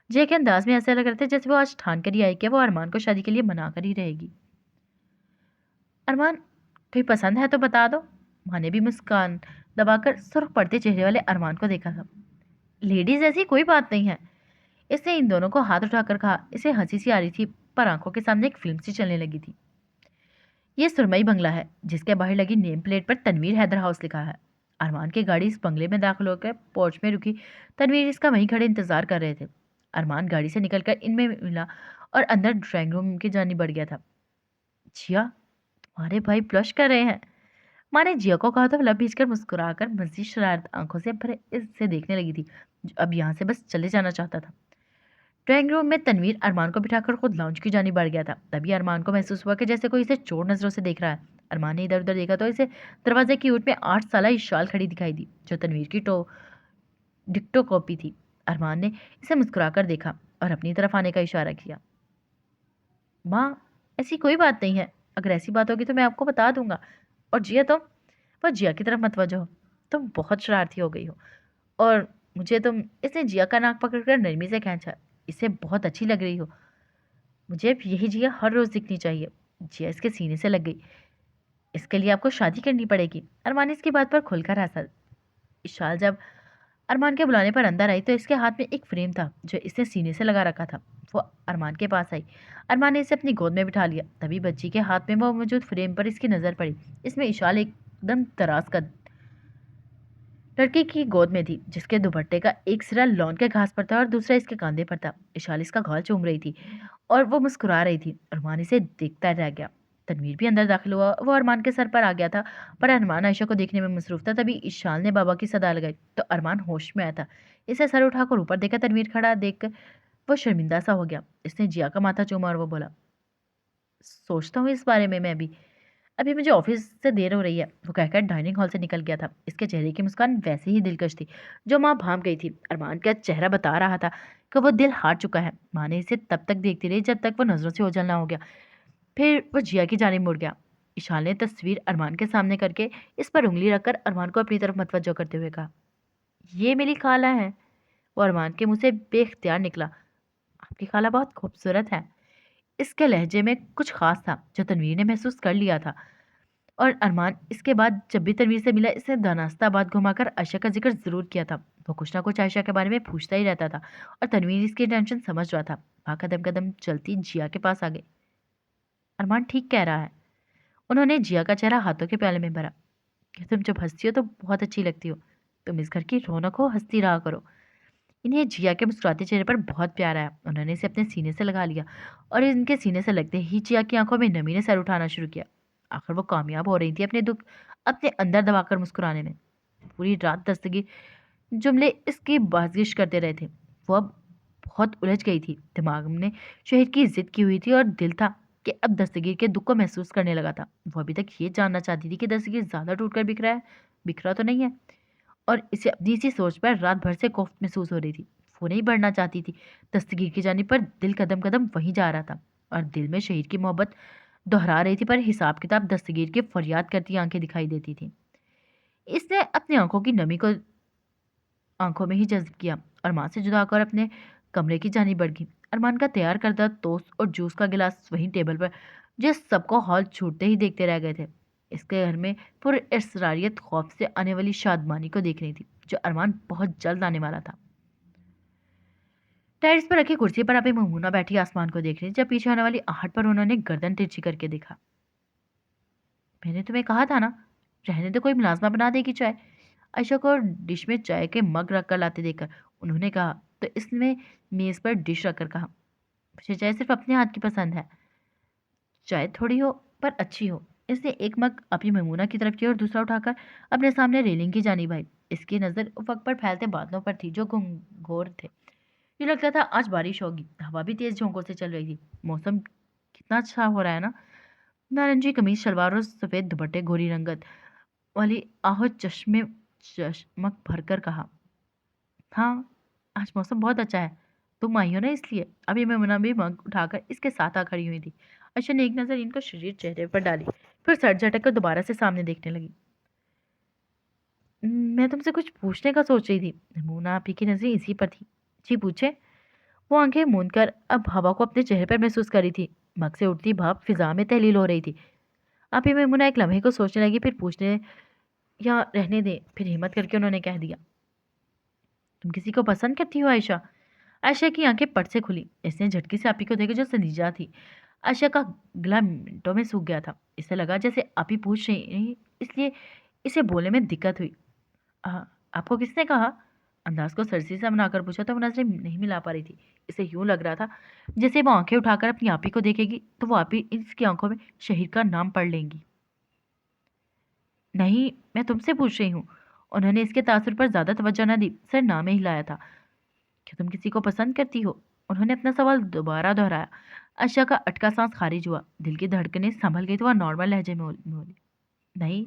Speaker 1: जिया के अंदाज में ऐसा लग रहा था जैसे वो आज ठान कर ही आई कि वो अरमान को शादी के लिए मना कर ही रहेगी। अरमान, कोई पसंद है तो बता दो। माँ ने भी मुस्कान दबाकर सुर्ख पड़ते चेहरे वाले अरमान को देखा था। लेडीज ऐसी कोई बात नहीं है। इसने इन दोनों को हाथ उठाकर कहा। इसे हंसी सी आ रही थी पर आंखों के सामने एक फिल्म सी चलने लगी थी। ये सुरमई बंगला है जिसके बाहर लगी नेम प्लेट पर तनवीर हैदर हाउस लिखा है। अरमान की गाड़ी इस बंगले में दाखिल होकर पोर्च में रुकी। तनवीर इसका वहीं खड़े इंतजार कर रहे थे। अरमान गाड़ी से निकलकर इनमें मिला और अंदर ड्राइंग रूम की जानी बढ़ गया था। जिया, तुम्हारे भाई ब्लश कर रहे हैं। माँ ने जिया को कहा तो लब भींचकर मुस्कुराकर मजीद शरारत आंखों से भरे इससे देखने लगी थी, जो अब यहाँ से बस चले जाना चाहता था। ड्राइंग रूम में तनवीर अरमान को बिठाकर खुद लाउंज की जानी बढ़ गया था। तभी अरमान को महसूस हुआ कि जैसे कोई इसे चोर नजरों से देख रहा है। अरमान ने इधर उधर देखा तो इसे दरवाजे की ओट में 8 साल इशाल खड़ी दिखाई दी जो तनवीर की डिक्टो कॉपी थी। अरमान ने इसे मुस्कुराकर देखा और अपनी तरफ आने का इशारा किया। माँ, ऐसी कोई बात नहीं है। अगर ऐसी बात होगी तो मैं आपको बता दूंगा। और जिया, तुम? वह जिया की तरफ मतवजह हो। तुम बहुत शरारती हो गई हो और मुझे तुम। इसने जिया का नाक पकड़कर नरमी से खींचा। इसे बहुत अच्छी लग रही हो। मुझे अब यही जिया हर रोज दिखनी चाहिए। जिया इसके सीने से लग गई। इसके लिए आपको शादी करनी पड़ेगी। अरमान इसकी बात पर खुलकर हंसा। इशाल जब अरमान के बुलाने पर अंदर आई तो इसके हाथ में एक फ्रेम था जो इसने सीने से लगा रखा था। वो अरमान के पास आई। अरमान ने इसे अपनी गोद में बिठा लिया। तभी बच्ची के हाथ में वो मौजूद फ्रेम पर इसकी नजर पड़ी। इसमें इशाल एकदम तरास का लड़की की गोद में थी जिसके दुपट्टे का एक सिरा लॉन के घास पर था और दूसरा इसके कंधे पर था। इशाल इसका गाल चूम रही थी और वो मुस्कुरा रही थी। अरमान इसे देखता रह गया। तनवीर भी अंदर दाखिल हुआ। वो अरमान के सर पर आ गया था, पर अरमान आयशा को देखने में मसरूफ था। तभी इशाल ने बाबा की सदा लगाई तो अरमान होश में आया था। इसे सर उठाकर ऊपर देखा, तनवीर खड़ा देखकर वो शर्मिंदा सा हो गया। इसने जिया का माथा चूमा और वो बोला, सोचता हूँ इस बारे में मैं भी, अभी मुझे ऑफिस से देर हो रही है। वो कहकर डाइनिंग हॉल से निकल गया था। इसके चेहरे की मुस्कान वैसे ही दिलकश थी जो माँ भाप गई थी। अरमान का चेहरा बता रहा था कि वो दिल हार चुका है। माँ ने इसे तब तक देखती रही जब तक वो नजरों से ओझल ना हो गया। फिर वो जिया की जानिब मुड़ गया। ईशान ने तस्वीर अरमान के सामने करके इस पर उंगली रखकर अरमान को अपनी तरफ मतवज्जो करते हुए कहा, ये मेरी खाला है। वो अरमान के मुंह से बेख्तियार निकला, आपकी खाला बहुत खूबसूरत है। इसके लहजे में कुछ खास था जो तनवीर ने महसूस कर लिया था। और अरमान इसके बाद जब भी तनवीर से मिला, इसने दानास्ता बात घुमाकर आयशा का जिक्र जरूर किया था। वो कुछ ना कुछ आयशा के बारे में पूछता ही रहता था और तनवीर इसकी टेंशन समझ रहा था। वहाँ कदम कदम चलती जिया के पास आ गई। अरमान ठीक कह रहा है। उन्होंने जिया का चेहरा हाथों के प्याले में भरा कि तुम जब हंसती हो तो बहुत अच्छी लगती हो। तुम इस घर की रौनक हो, हंसती रहा करो। इन्हें जिया के मुस्कुराते चेहरे पर बहुत प्यार आया। उन्होंने इसे अपने सीने से लगा लिया और इनके सीने से लगते ही जिया की आंखों में नमी ने सर उठाना शुरू किया। आखिर वो कामयाब हो रही थी अपने दुख अपने अंदर दबाकर मुस्कुराने में। पूरी रात दस्तगीर जुमले इसकी बाजिश करते रहे थे। वो अब बहुत उलझ गई थी। दिमाग में शहर की जिद की हुई थी और दिल था कि अब दस्तगीर के दुख को महसूस करने लगा था। वो अभी तक ये जानना चाहती थी कि दस्तगीर ज्यादा टूटकर बिखरा तो नहीं है। और इसे अपनी इसी सोच पर रात भर से कोफ्त महसूस हो रही थी। वो नहीं बढ़ना चाहती थी। दस्तगीर की जानिब पर दिल कदम कदम वहीं जा रहा था और दिल में शहीद की मोहब्बत दोहरा रही थी, पर हिसाब किताब दस्तगीर की फरियाद करती आंखें दिखाई देती थी। इसने अपनी आंखों की नमी को आंखों में ही जज्ब किया और माँ से जुदा होकर अपने कमरे की जानी बढ़ गई। अरमान का तैयार करदा टोस्ट और जूस का गिलास वहीं टेबल पर, जिस सबको हॉल छूटते ही देखते रह गए थे। इसके घर में पूरी इसरारियत खौफ से आने वाली शादमानी को देख रही थी जो अरमान बहुत जल्द आने वाला था। टेरिस पर रखी कुर्सी पर अभी ममूना बैठी आसमान को देख रही थी। जब पीछे आने वाली आहट पर उन्होंने गर्दन तिरछी करके देखा। मैंने तुम्हें कहा था ना, रहने दो, कोई मुलाजमा बना देगी चाय। आयशा को डिश में चाय के मग रखकर लाते देखकर उन्होंने कहा तो इसने मेज पर डिश रखकर कहा, मुझे चाय सिर्फ अपने हाथ की पसंद है। चाय थोड़ी हो पर अच्छी हो। इसने एक मग अपनी मेमूना की तरफ किया और दूसरा उठाकर अपने सामने रेलिंग की जानी भाई। इसकी नजर उफक पर फैलते बादलों पर थी जो घोर थे। ये लगता था आज बारिश होगी। हवा भी तेज झोंकों से चल रही थी। मौसम कितना अच्छा हो रहा है ना। नारंगी कमीज शलवार और सफेद दुपट्टे गोरी रंगत वाली आहो चश्मे चश्मक भरकर कहा, हाँ, आज मौसम बहुत अच्छा है। तुम आई हो ना इसलिए। अभी मैं भी मग उठाकर इसके साथ आ खड़ी हुई थी। अच्छा ने एक नज़र इनको शरीर चेहरे पर डाली, फिर सर झटक कर दोबारा से सामने देखने लगी। मैं तुमसे कुछ पूछने का सोच रही थी। मुन्ना आपी की नजरें इसी पर थी। जी पूछे। वो आंखें मूंद कर अब हवा को अपने चेहरे पर महसूस कर रही थी। मग से उठती भाप फिजा में तहलील हो रही थी। आप ही मुन्ना एक लम्हे को सोचने लगी, फिर पूछने या रहने दे। फिर हिम्मत करके उन्होंने कह दिया, तुम किसी को पसंद करती हो आयशा। आयशा की आंखें पट से खुली। इसने झटके से आपी को देखा जो संजीदा थी। आयशा का गला मिनटों में सूख गया था। इसे लगा जैसे आपी पूछ रही, इसलिए इसे बोलने में दिक्कत हुई। आपको किसने कहा। अंदाज को सरसी से मनाकर पूछा तो वो नजरें नहीं मिला पा रही थी। इसे यूं लग रहा था जैसे वो आंखें उठाकर अपनी आपी को देखेगी तो वो आपी इसकी आंखों में शहीद का नाम पढ़ लेंगी। नहीं, मैं तुमसे पूछ रही हूँ। उन्होंने इसके तासुर पर ज्यादा तवज्जो न दी, सिर नाम ही हिलाया था। क्या तुम किसी को पसंद करती हो। उन्होंने अपना सवाल दोबारा दोहराया। आशा का अटका सांस खारिज हुआ। दिल की धड़कनें संभल गई तो वह नॉर्मल लहजे में बोली, नहीं,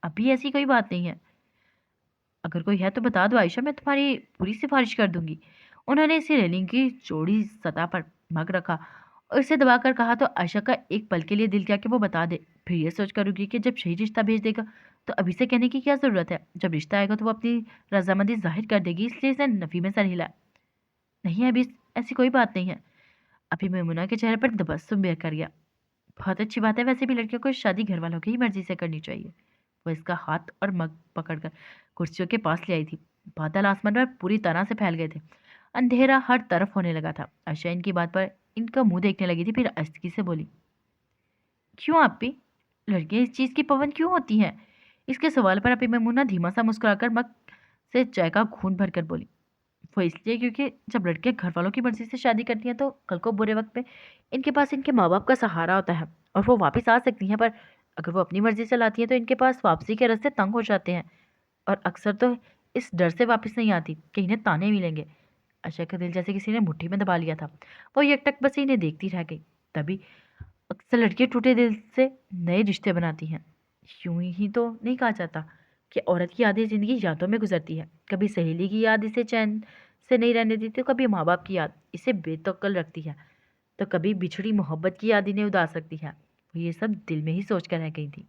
Speaker 1: अभी ऐसी कोई बात नहीं है। अगर कोई है तो बता दो आयशा, मैं तुम्हारी पूरी सिफारिश कर दूंगी। उन्होंने इसे रेलिंग की चौड़ी सतह पर मग रखा और इसे दबाकर कहा तो आयशा का एक पल के लिए दिल किया कि वो बता दे। फिर ये सोच करूंगी कि जब सही रिश्ता भेज देगा तो अभी से कहने की क्या जरूरत है। जब रिश्ता आएगा तो वो अपनी रजामंदी जाहिर कर देगी। इसलिए इसे नफी में सर हिला, नहीं अभी ऐसी कोई बात नहीं है। अभी मेमुना के चेहरे पर तबस्सुम बेकर गया। बहुत अच्छी बात है, वैसे भी लड़कियों को शादी घर वालों की ही मर्जी से करनी चाहिए। वो इसका हाथ और मग पकड़कर कुर्सियों के पास ले आई थी। बादल आसमान पर पूरी तरह से फैल गए थे। अंधेरा हर तरफ होने लगा था। आशा इनकी बात पर इनका मुंह देखने लगी थी, फिर आस्ती से बोली, क्यों आपी, लड़कियां इस चीज की पवन क्यों होती हैं। इसके सवाल पर अपी मेमुना धीमा सा मुस्कुराकर मग से चाय का घूंट भरकर बोली, वो इसलिए क्योंकि जब लड़कियां घर वालों की मर्जी से शादी करती हैं तो कल को बुरे वक्त पे इनके पास इनके माँ बाप का सहारा होता है। और वो वापस आ सकती हैं, पर अगर वो अपनी मर्जी चलाती हैं तो इनके पास वापसी के रास्ते तंग हो जाते हैं। और अक्सर तो इस डर से वापस नहीं आती कि इन्हें ताने मिलेंगे। आशा का दिल जैसे किसी ने मुट्ठी में दबा लिया था। वो एकटक बस इन्हें देखती रह गई। तभी अक्सर लड़कियां टूटे दिल से नए रिश्ते बनाती हैं। यूं ही तो नहीं कहा जाता कि औरत की आधी जिंदगी यादों में गुजरती है। कभी सहेली की याद इसे चैन से नहीं रहने देती, तो कभी माँ बाप की याद इसे बेतौकल रखती है, तो कभी बिछड़ी मोहब्बत की याद इन्हें उदास रखती है। वो ये सब दिल में ही सोच कर रह गई थी।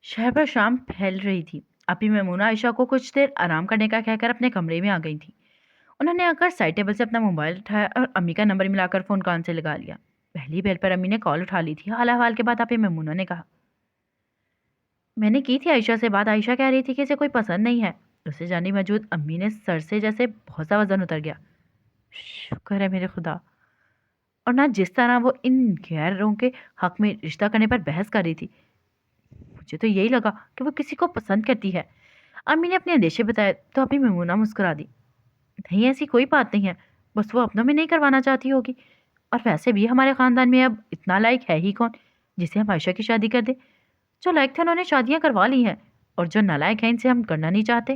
Speaker 1: शहर पर शाम फैल रही थी। अभी मैमूना आयशा को कुछ देर आराम करने का कहकर अपने कमरे में आ गई थी। उन्होंने आकर साइड टेबल से अपना मोबाइल उठाया और अम्मी का नंबर मिलाकर फ़ोन कान से लगा लिया। पहली बेल पर अम्मी ने कॉल उठा ली थी। हाल अहवाल के बाद आप मैमूना ने कहा, मैंने की थी आयशा से बात। आयशा कह रही थी कि इसे कोई पसंद नहीं है। उसे जानी मौजूद अम्मी ने सर से जैसे बहुत सा वजन उतर गया। शुक्र है मेरे खुदा। और ना जिस तरह वो इन गैरों के हक में रिश्ता करने पर बहस कर रही थी, मुझे तो यही लगा कि वो किसी को पसंद करती है। अम्मी ने अपने अंदेशे बताए तो अभी मैमूना मुस्कुरा दी। नहीं, ऐसी कोई बात नहीं है, बस वो अपनों में नहीं करवाना चाहती होगी। और वैसे भी हमारे खानदान में अब इतना लायक है ही कौन जिसे हम आयशा की शादी कर दे। जो लायक थे उन्होंने शादियां करवा ली हैं, और जो नालायक हैं इनसे हम करना नहीं चाहते।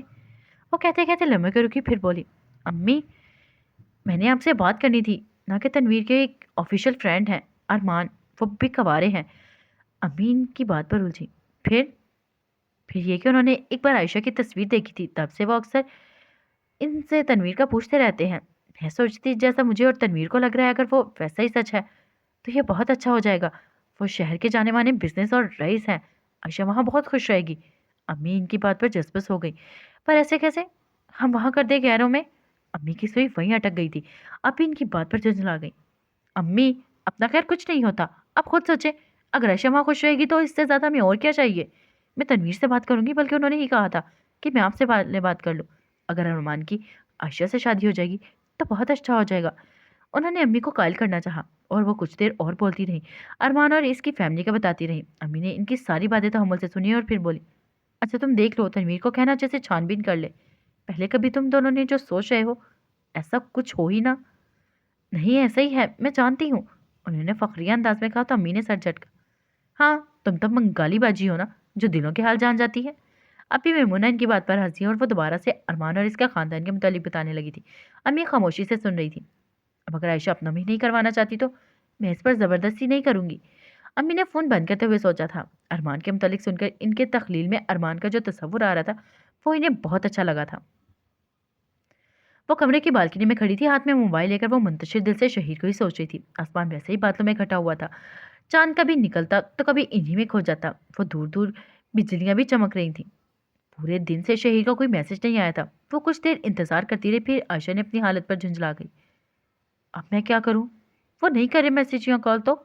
Speaker 1: वो कहते कहते लम्बे के रुकी, फिर बोली, अम्मी, मैंने आपसे बात करनी थी। ना कि तनवीर के एक ऑफिशियल फ्रेंड हैं, अरमान, वो भी कवारे हैं। अम्मी इनकी बात पर उलझी। फिर ये कि उन्होंने एक बार आयशा की तस्वीर देखी थी, तब से वो अक्सर इनसे तनवीर का पूछते रहते हैं। मैं सोचती जैसा मुझे और तनवीर को लग रहा है, अगर वो वैसा ही सच है तो ये बहुत अच्छा हो जाएगा। वो शहर के जाने माने बिजनेस और रईस हैं। आयशा वहाँ बहुत खुश रहेगी। अम्मी इनकी बात पर जसबस हो गई। पर ऐसे कैसे हम वहाँ कर दे गैरों में? अम्मी की सुई वहीं अटक गई थी। अब भी इनकी बात पर झुंझला गई। अम्मी, अपना खैर कुछ नहीं होता। आप खुद सोचे, अगर आयशा वहाँ खुश रहेगी तो इससे ज़्यादा हमें और क्या चाहिए? मैं तनवीर से बात करूंगी, बल्कि उन्होंने ही कहा था कि मैं आपसे बात कर लूँ। अगर अरमान की आयशा से शादी हो जाएगी तो बहुत अच्छा हो जाएगा। उन्होंने अम्मी को कायल करना चाहा और वो कुछ देर और बोलती रही। अरमान और इसकी फैमिली का बताती रही। अम्मी ने इनकी सारी बातें तहम्मुल से सुनी और फिर बोली, अच्छा तुम देख लो, तनवीर को कहना अच्छे से छानबीन कर ले। पहले कभी तुम दोनों ने जो सोच रहे हो ऐसा कुछ हो ही ना। नहीं, ऐसा ही है, मैं जानती हूँ, उन्होंने फखरिया अंदाज में कहा। तो अम्मी ने सर झटका। हाँ, तुम तो बंगाली बाजी हो ना, जो दिलों के हाल जान जाती है। अभी मैमूना इनकी बात पर हंसी और वो दोबारा से अरमान और इसका खानदान के मुतालिक बताने लगी थी। अम्मी खामोशी से सुन रही थी। अब अगर आयशा अपना भी नहीं करवाना चाहती तो मैं इस पर ज़बरदस्ती नहीं करूंगी। अम्मी ने फ़ोन बंद करते हुए सोचा था। अरमान के मुतालिक सुनकर इनके तखलील में अरमान का जो तस्वुर आ रहा था वो इन्हें बहुत अच्छा लगा था। वो कमरे की बालकनी में खड़ी थी, हाथ में मोबाइल लेकर वो मुंतशिर दिल से शहीद को ही सोच रही थी। आसमान वैसे ही बादलों में घटा हुआ था। चांद कभी निकलता तो कभी इन्हीं में खो जाता। वो दूर दूर बिजलियां भी चमक रही थीं। पूरे दिन से शहीद का कोई मैसेज नहीं आया था। वो कुछ देर इंतजार करती रही, फिर आयशा ने अपनी हालत पर झुंझला गई। अब मैं क्या करूं? वो नहीं करे मैसेज या कॉल तो।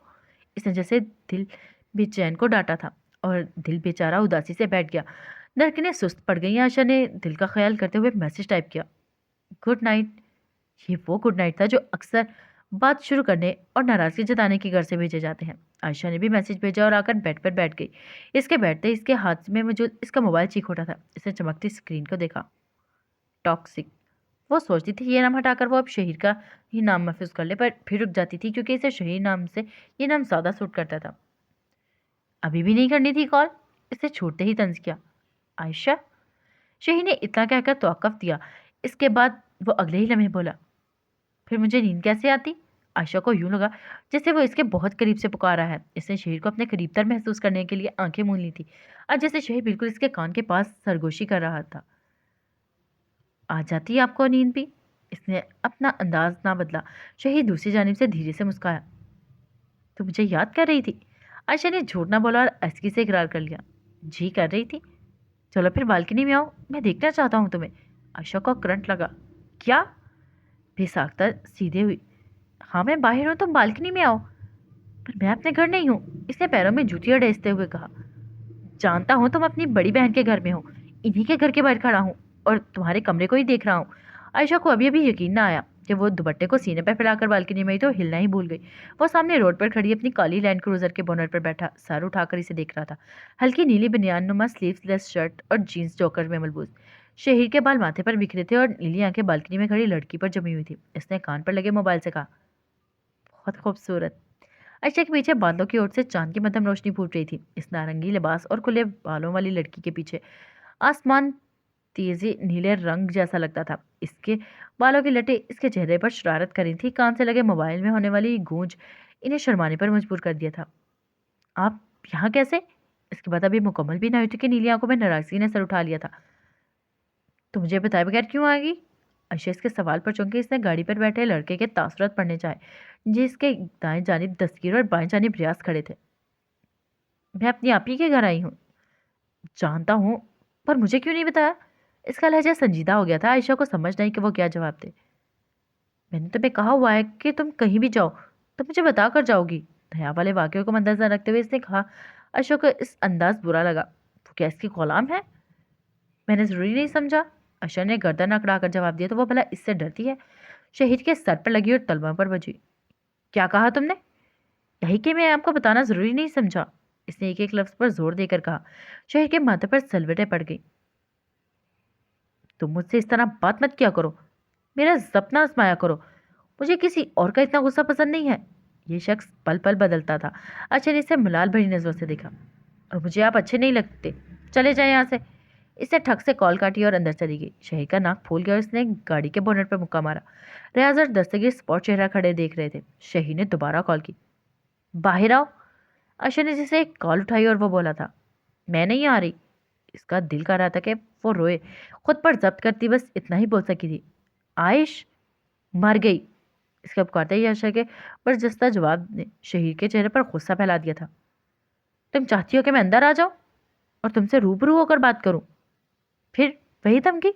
Speaker 1: इसने जैसे दिल बेचैन को डांटा था और दिल बेचारा उदासी से बैठ गया। धड़कनें सुस्त पड़ गई। आशा ने दिल का ख्याल करते हुए मैसेज टाइप किया, गुड नाइट। ये वो गुड नाइट था जो अक्सर बात शुरू करने और नाराजगी जताने के घर से भेजे जाते हैं। आयशा ने भी मैसेज भेजा और आकर बेड पर बैठ गई। इसके बैठते इसके हाथ में मौजूद इसका मोबाइल चीख उठा था। इसने चमकती स्क्रीन को देखा। टॉक्सिक। वो सोचती थी ये नाम हटाकर वो अब शहीर का ही नाम महफूज कर ले, पर फिर रुक जाती थी क्योंकि इसे शहीर नाम से ये नाम ज्यादा सूट करता था। अभी भी नहीं करनी थी कॉल? इसे छूटते ही तंज किया। आयशा। शहीर ने इतना कहकर तौकफ दिया। इसके बाद वो अगले ही लम्हे बोला, फिर मुझे नींद कैसे आती? आयशा को यूं लगा जैसे वो इसके बहुत करीब से पुकारा है। इसने शहीर को अपने करीब तर महसूस करने के लिए आंखें मूंद ली थी, और जैसे शहीर बिल्कुल इसके कान के पास सरगोशी कर रहा था। आ जाती है आपको नींद भी? इसने अपना अंदाज ना बदला। शहीद दूसरी जानिब से धीरे से मुस्काया। तो मुझे याद कर रही थी? आयशा ने झूठ ना बोला और अस्की से इकरार कर लिया। जी कर रही थी। चलो फिर बालकनी में आओ, मैं देखना चाहता हूँ तुम्हें। आयशा को करंट लगा। क्या? बेसाख्ता सीधे हुई। हाँ मैं बाहर हूँ, तुम बालकनी में आओ। पर मैं अपने घर नहीं हूँ, इसने पैरों में जूतियां डेसते हुए कहा। जानता हूँ तुम अपनी बड़ी बहन के घर में हो। इन्हीं के घर के बाहर खड़ा हूँ और तुम्हारे कमरे को ही देख रहा हूँ। आयशा को अभी अभी यकीन ना आया कि वो दुपट्टे को सीने पर फैलाकर बालकनी में ही तो हिलना ही भूल गई। वो सामने रोड पर खड़ी अपनी काली लैंड क्रूजर के बोनट पर बैठा सर उठाकर इसे देख रहा था। हल्की नीली बनियान नुमा स्लीवलेस शर्ट और जीन्स जोकर में मलबूस। शहीर के बाल माथे पर बिखरे थे और नीली आंखें बालकनी में खड़ी लड़की पर जमी हुई थी। इसने कान पर लगे मोबाइल से कहा, बहुत खूबसूरत। अर्शा के पीछे बादलों की ओर से चांद की मध्यम रोशनी फूट रही थी। इस नारंगी लिबास और खुले बालों वाली लड़की के पीछे आसमान तेजी नीले रंग जैसा लगता था। इसके बालों की लटें इसके चेहरे पर शरारत कर रही थी। कान से लगे मोबाइल में होने वाली गूंज इन्हें शर्माने पर मजबूर कर दिया था। आप यहाँ कैसे? इसके बाद अभी मुकम्मल भी नहीं हुई थी कि नीली आंखों में नाराजगी ने सर उठा लिया था। तो मुझे बताए बगैर क्यों आ गई? अर्शा इसके सवाल पर चौंकी। इसने गाड़ी पर बैठे लड़के के तासुरात पढ़ने चाहे जिसके दाएं जानिब दस्तगीर और बाएं जानिब रियाज खड़े थे। मैं अपनी आप ही के घर आई हूँ। जानता हूँ, पर मुझे क्यों नहीं बताया? इसका लहजा संजीदा हो गया था। आयशा को समझ नहीं कि वो क्या जवाब दे। मैंने तुम्हें कहा हुआ है कि तुम कहीं भी जाओ तो मुझे बता कर जाओगी। दया वाले वाक्यों को मद्देनजर रखते हुए इसने कहा। आयशा को इस अंदाज बुरा लगा। वो क्या इसकी गुलाम है? मैंने जरूरी नहीं समझा। आयशा ने गर्दन अकड़ा कर जवाब दिया। तो वो भला इससे डरती है? शहीद के सर पर लगी और तलवा पर बजी। क्या कहा तुमने? यही कि मैं आपको बताना जरूरी नहीं समझा। इसने एक एक लफ्ज पर जोर देकर कहा। शहीद के माथे पर सलवटें पड़ गई। तुम मुझसे इस तरह बात मत किया करो। मेरा सपना आजमाया करो। मुझे किसी और का इतना गुस्सा पसंद नहीं है। ये शख्स पल पल बदलता था। अच्छा ने इसे मलाल भरी नजरों से देखा। और मुझे आप अच्छे नहीं लगते। चले जाए यहाँ से। इसने ठक से कॉल काटी और अंदर चली गई। शहीद का नाक फूल गया और इसने गाड़ी के बोनट पर मुक्का मारा। रियाज और दस्तगीर स्पॉट चेहरा खड़े देख रहे थे। शहीद ने दोबारा कॉल की। बाहर आओ। आशा ने जिसे एक कॉल उठाई और वो बोला था, मैं नहीं आ रही। इसका दिल कर रहा था कि वो रोए। खुद पर जब्त करती बस इतना ही बोल सकी थी, आयश मर गई। इसका पुकारते ही आशा के बरजस्ता जवाब ने शहीद के चेहरे पर गुस्सा फैला दिया था। तुम चाहती हो कि मैं अंदर आ जाऊं और तुमसे रूबरू होकर बात करूं? फिर वही धमकी?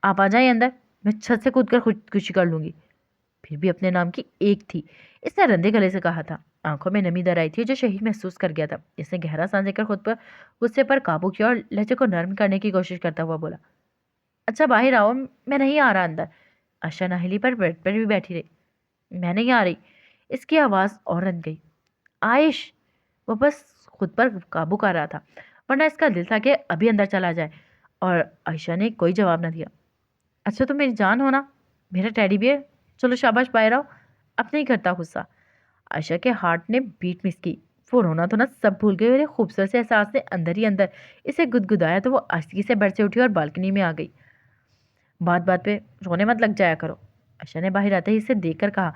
Speaker 1: आप आ जाए अंदर, मैं छत से कूद कर खुदकुशी कर लूंगी। फिर भी अपने नाम की एक थी। इसने रंधे गले से कहा था। आंखों में नमी दर आई थी जो शहीद महसूस कर गया था। इसने गहरा सांस लेकर खुद पर गुस्से पर काबू किया और लहजे को नर्म करने की कोशिश करता हुआ बोला, अच्छा बाहर आओ, मैं नहीं आ रहा अंदर। आशा नाहली पर बेड पर भी बैठी रही। मैं नहीं आ रही। इसकी आवाज़ और रन गई। आयश। वो बस खुद पर काबू कर रहा था, वरना इसका दिल था कि अभी अंदर चला जाए। और आयशा ने कोई जवाब न दिया। अच्छा तुम मेरी जान हो ना, मेरा टेडी बियर। चलो शाबाश बाहर आओ। अब नहीं करता गुस्सा। आयशा के हार्ट ने बीट मिस की। वो रोना तो ना सब भूल गई और एक खूबसूरत से एहसास ने अंदर ही अंदर इसे गुदगुदाया तो वो आस्ती से बेड से उठी और बालकनी में आ गई। बात बात पे रोने मत लग जाया करो। आयशा ने बाहर आते ही इसे देखकर कहा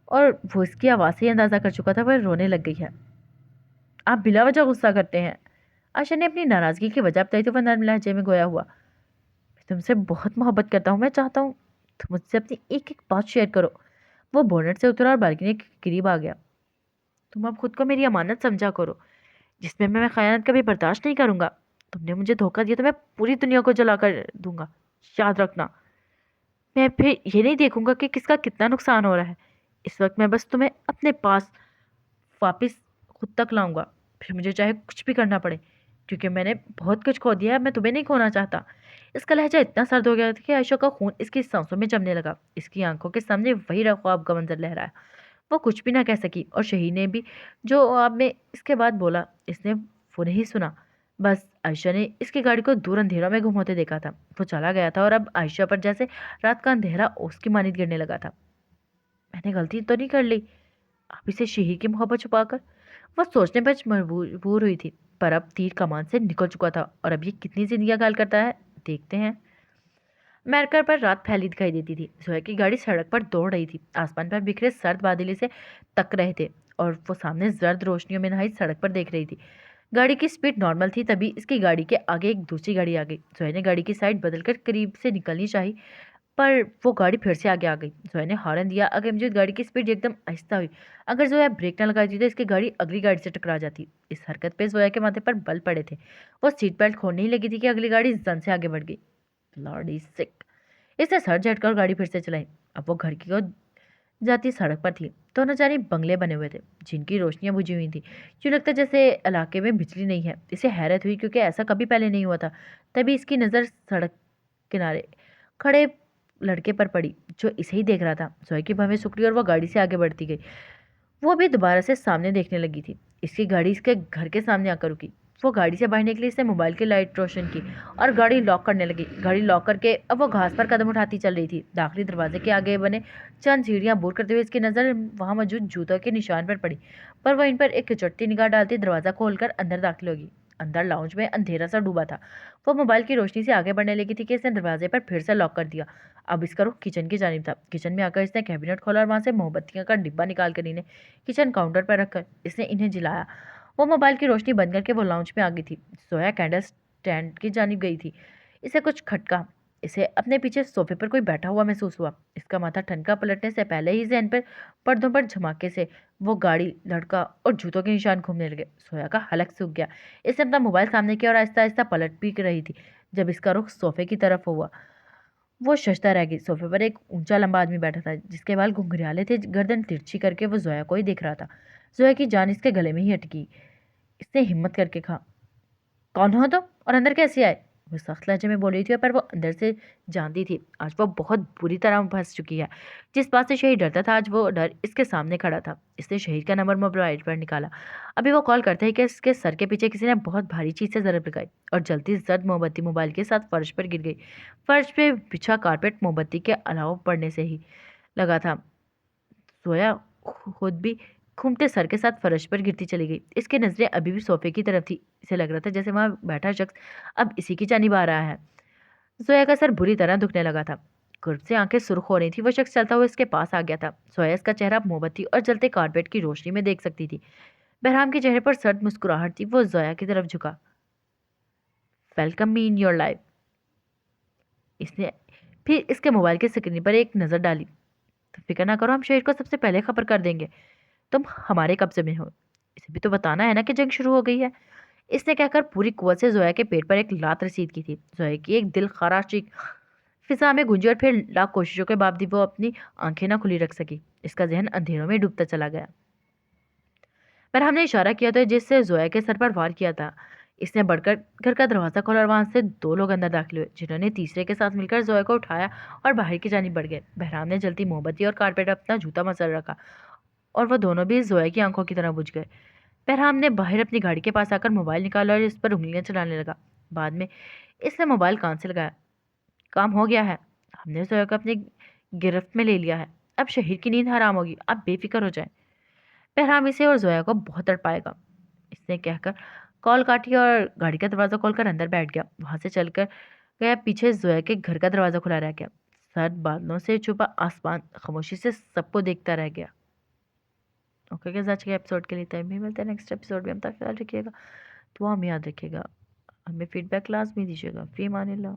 Speaker 1: और वो इसकी आवाज़ से ही अंदाजा कर चुका था वह रोने लग गई है। आप बिला वजह गुस्सा करते हैं। आयशा ने अपनी नाराजगी की वजह बताई तो वह नर्म लहजे में गोया हुआ, मैं तुमसे बहुत मोहब्बत करता हूँ। मैं चाहता हूँ तुम मुझसे अपनी एक एक बात शेयर करो। वो बोनट से उतरा और बालकनी के करीब आ गया। तुम अब खुद को मेरी अमानत समझा करो जिसमें मैं खयानत कभी बर्दाश्त नहीं करूंगा। तुमने मुझे धोखा दिया तो मैं पूरी दुनिया को जला कर दूंगा, याद रखना। मैं फिर ये नहीं देखूंगा कि किसका कितना नुकसान हो रहा है। इस वक्त मैं बस तुम्हें अपने पास वापस खुद तक लाऊंगा, फिर मुझे चाहे कुछ भी करना पड़े, क्योंकि मैंने बहुत कुछ खो दिया है। मैं तुम्हें नहीं खोना चाहता। इसका लहजा इतना सर्द हो गया था कि आयशा का खून इसकी सांसों में जमने लगा। इसकी आंखों के सामने वही ख्वाब का मंजर लहराया। वो कुछ भी ना कह सकी और शहीद ने भी जो आप में इसके बाद बोला इसने वो नहीं सुना। बस आयशा ने इसकी गाड़ी को दूर अंधेरा में घुमाते देखा था। वो चला गया था और अब आयशा पर जैसे रात का अंधेरा ओस की मानित गिरने लगा था। मैंने गलती तो नहीं कर ली आप इसे शहीद की मोहब्बत छुपाकर? वह सोचने पर मजबूर हुई थी, पर अब तीर कमान से निकल चुका था और अब ये कितनी जिंदगियां घायल करता है, देखते हैं। मैरकर पर रात फैली दिखाई देती थी। जोया की गाड़ी सड़क पर दौड़ रही थी। आसमान पर बिखरे सर्द बादल से तक रहे थे और वो सामने जर्द रोशनियों में नहाई सड़क पर देख रही थी। गाड़ी की स्पीड नॉर्मल थी, तभी इसकी गाड़ी के आगे एक दूसरी गाड़ी आ गई। जोया ने गाड़ी की साइड बदलकर करीब से निकलनी चाहिए, पर वो गाड़ी फिर से आगे आ गई। जोया ने हॉर्न दिया। आगे मौजूद गाड़ी की स्पीड एकदम आहिस्ता हुई। अगर जोया ब्रेक न लगाती तो इसकी गाड़ी अगली गाड़ी से टकरा जाती। इस हरकत पे जोया के माथे पर बल पड़े थे। वो सीट बेल्ट खोलने ही लगी थी कि अगली गाड़ी जन से आगे बढ़ गई। लॉर्डी सिक। इसने सर झटकर गाड़ी फिर से चलाई। अब वो घर की ओर जाती सड़क पर थी तो न जाने बंगले बने हुए थे जिनकी रोशनियां बुझी हुई थी। यूँ लगता जैसे इलाके में बिजली नहीं है। इसे हैरत हुई क्योंकि ऐसा कभी पहले नहीं हुआ था। तभी इसकी नज़र सड़क किनारे खड़े लड़के पर पड़ी जो इसे ही देख रहा था। जोया की भवें सुकड़ी और वह गाड़ी से आगे बढ़ती गई। वो भी दोबारा से सामने देखने लगी थी। इसकी गाड़ी इसके घर के सामने आकर रुकी। वो गाड़ी से बाहर निकली, इसने मोबाइल की लाइट रोशन की और गाड़ी लॉक करने लगी। गाड़ी लॉक करके अब वो घास पर कदम उठाती चल रही थी। दाखिली दरवाजे के आगे बने चंद सीढ़ियां अबूर करते हुए इसकी नज़र वहां मौजूद जूतों के निशान पर पड़ी, पर वह इन पर एक चुटती निगाह डालती दरवाज़ा खोलकर अंदर दाखिल होगी। अंदर लाउंज में अंधेरा सा डूबा था। वो मोबाइल की रोशनी से आगे बढ़ने लगी थी कि इसने दरवाजे पर फिर से लॉक कर दिया। अब इसका रुख किचन की जानिब था। किचन में आकर इसने कैबिनेट खोला और वहां से मोमबत्तियां का डिब्बा निकाल कर इन्हें किचन काउंटर पर रखकर इसने इन्हें जलाया। वो मोबाइल की रोशनी बंद करके वो लाउंज में आ गई थी। सोया कैंडल स्टैंड की जानिब गई थी। इसे कुछ खटका। इसे अपने पीछे सोफे पर कोई बैठा हुआ महसूस हुआ। इसका माथा ठनका पलटने से पहले ही जहन पर पर्दों पर झमाके से वो गाड़ी, लड़का और जूतों के निशान घूमने लगे। सोया का हलक सूख गया। इसने अपना मोबाइल सामने किया और आहिस्ता आहिस्ता पलट भी रही थी जब इसका रुख सोफे की तरफ हुआ। वो शशता रह गई। सोफे पर एक ऊंचा लंबा आदमी बैठा था जिसके बाल घुंघराले थे। गर्दन तिरछी करके वो जोया को ही देख रहा था। जोया की जान इसके गले में ही अटकी। इसने हिम्मत करके कहा, कौन हो तुम और अंदर कैसे आए? वो सख्त लहजे में बोल रही थी, पर वो अंदर से जानती थी आज वो बहुत बुरी तरह फंस चुकी है। जिस बात से शहीद डरता था, आज वो डर इसके सामने खड़ा था। इसने शहीद का नंबर मोबाइल पर निकाला। अभी वो कॉल करते ही कि इसके सर के पीछे किसी ने बहुत भारी चीज से जरब लगाई और जलती जर्द मोमबत्ती मोबाइल के साथ फर्श पर गिर गई। फर्श पे बिछा कारपेट मोमबत्ती के अलावा पड़ने से ही लगा था। सोया खुद भी घूमते सर के साथ फर्श पर गिरती चली गई। इसकी नजरें अभी भी सोफे की तरफ थी। इसे लग रहा था जैसे वहां बैठा शख्स अब इसी की जानिब आ रहा है। जोया का सर बुरी तरह दुखने लगा था। गर्व से आंखें सुर्ख हो रही थी। वो शख्स चलता हुआ इसके पास आ गया था। सोया इसका चेहरा मोमबत्ती और जलते कारपेट की रोशनी में देख सकती थी। बहराम के चेहरे पर सर्द मुस्कुराहट थी। वो जोया की तरफ झुका। Welcome me in your life. इसने फिर इसके मोबाइल की स्क्रीन पर एक नजर डाली। तो फिक्र ना करो, हम शहर को सबसे पहले खबर कर देंगे। तुम हमारे कब्जे में हो। इसे भी तो बताना है ना कि जंग शुरू हो गई है। इसने कहकर पूरी कुव्वत से जोया के पेट पर एक लात रसीद की थी। जोया की एक दिल खराश चीख फिजा में गूंजी और फिर लाख कोशिशों के बावजूद वो अपनी आंखें ना खुली रख सकी। इसका जहन अंधेरों में डूबता चला गया। पर हमने इशारा किया था जिससे जोया के सर पर वार किया था। इसने बढ़कर घर का दरवाजा खोला और वहां से दो लोग अंदर दाखिल हुए, जिन्होंने तीसरे के साथ मिलकर जोया को उठाया और बाहर की जानिब बढ़ गए। बहराम ने जलती मोमबत्ती और कारपेट पर अपना जूता मसल रखा और वह दोनों भी जोया की आंखों की तरह बुझ गए। बहराम ने बाहर अपनी गाड़ी के पास आकर मोबाइल निकाला और इस पर उंगलियां चलाने लगा। बाद में इसने मोबाइल कान से लगाया। काम हो गया है। हमने जोया को अपनी गिरफ्त में ले लिया है। अब शहीद की नींद हराम होगी। आप बेफिक्र हो जाएं। बहराम इसे और जोया को बहुत तड़पाएगा। इसने कहकर कॉल काटी और गाड़ी का दरवाजा खोलकर अंदर बैठ गया। वहां से चलकर गया। पीछे जोया के घर का दरवाजा खुला रह गया। सर्द बादलों से छुपा आसमान खामोशी से सबको देखता रह गया। ओके गाइस, आज के एपिसोड के लिए टाइम ही मिलता है नेक्स्ट एपिसोड में। हम तक ख्याल रखिएगा, दुआ में याद रखिएगा, हमें फीडबैक लाजमी दीजिएगा। फी अमानिल्लाह।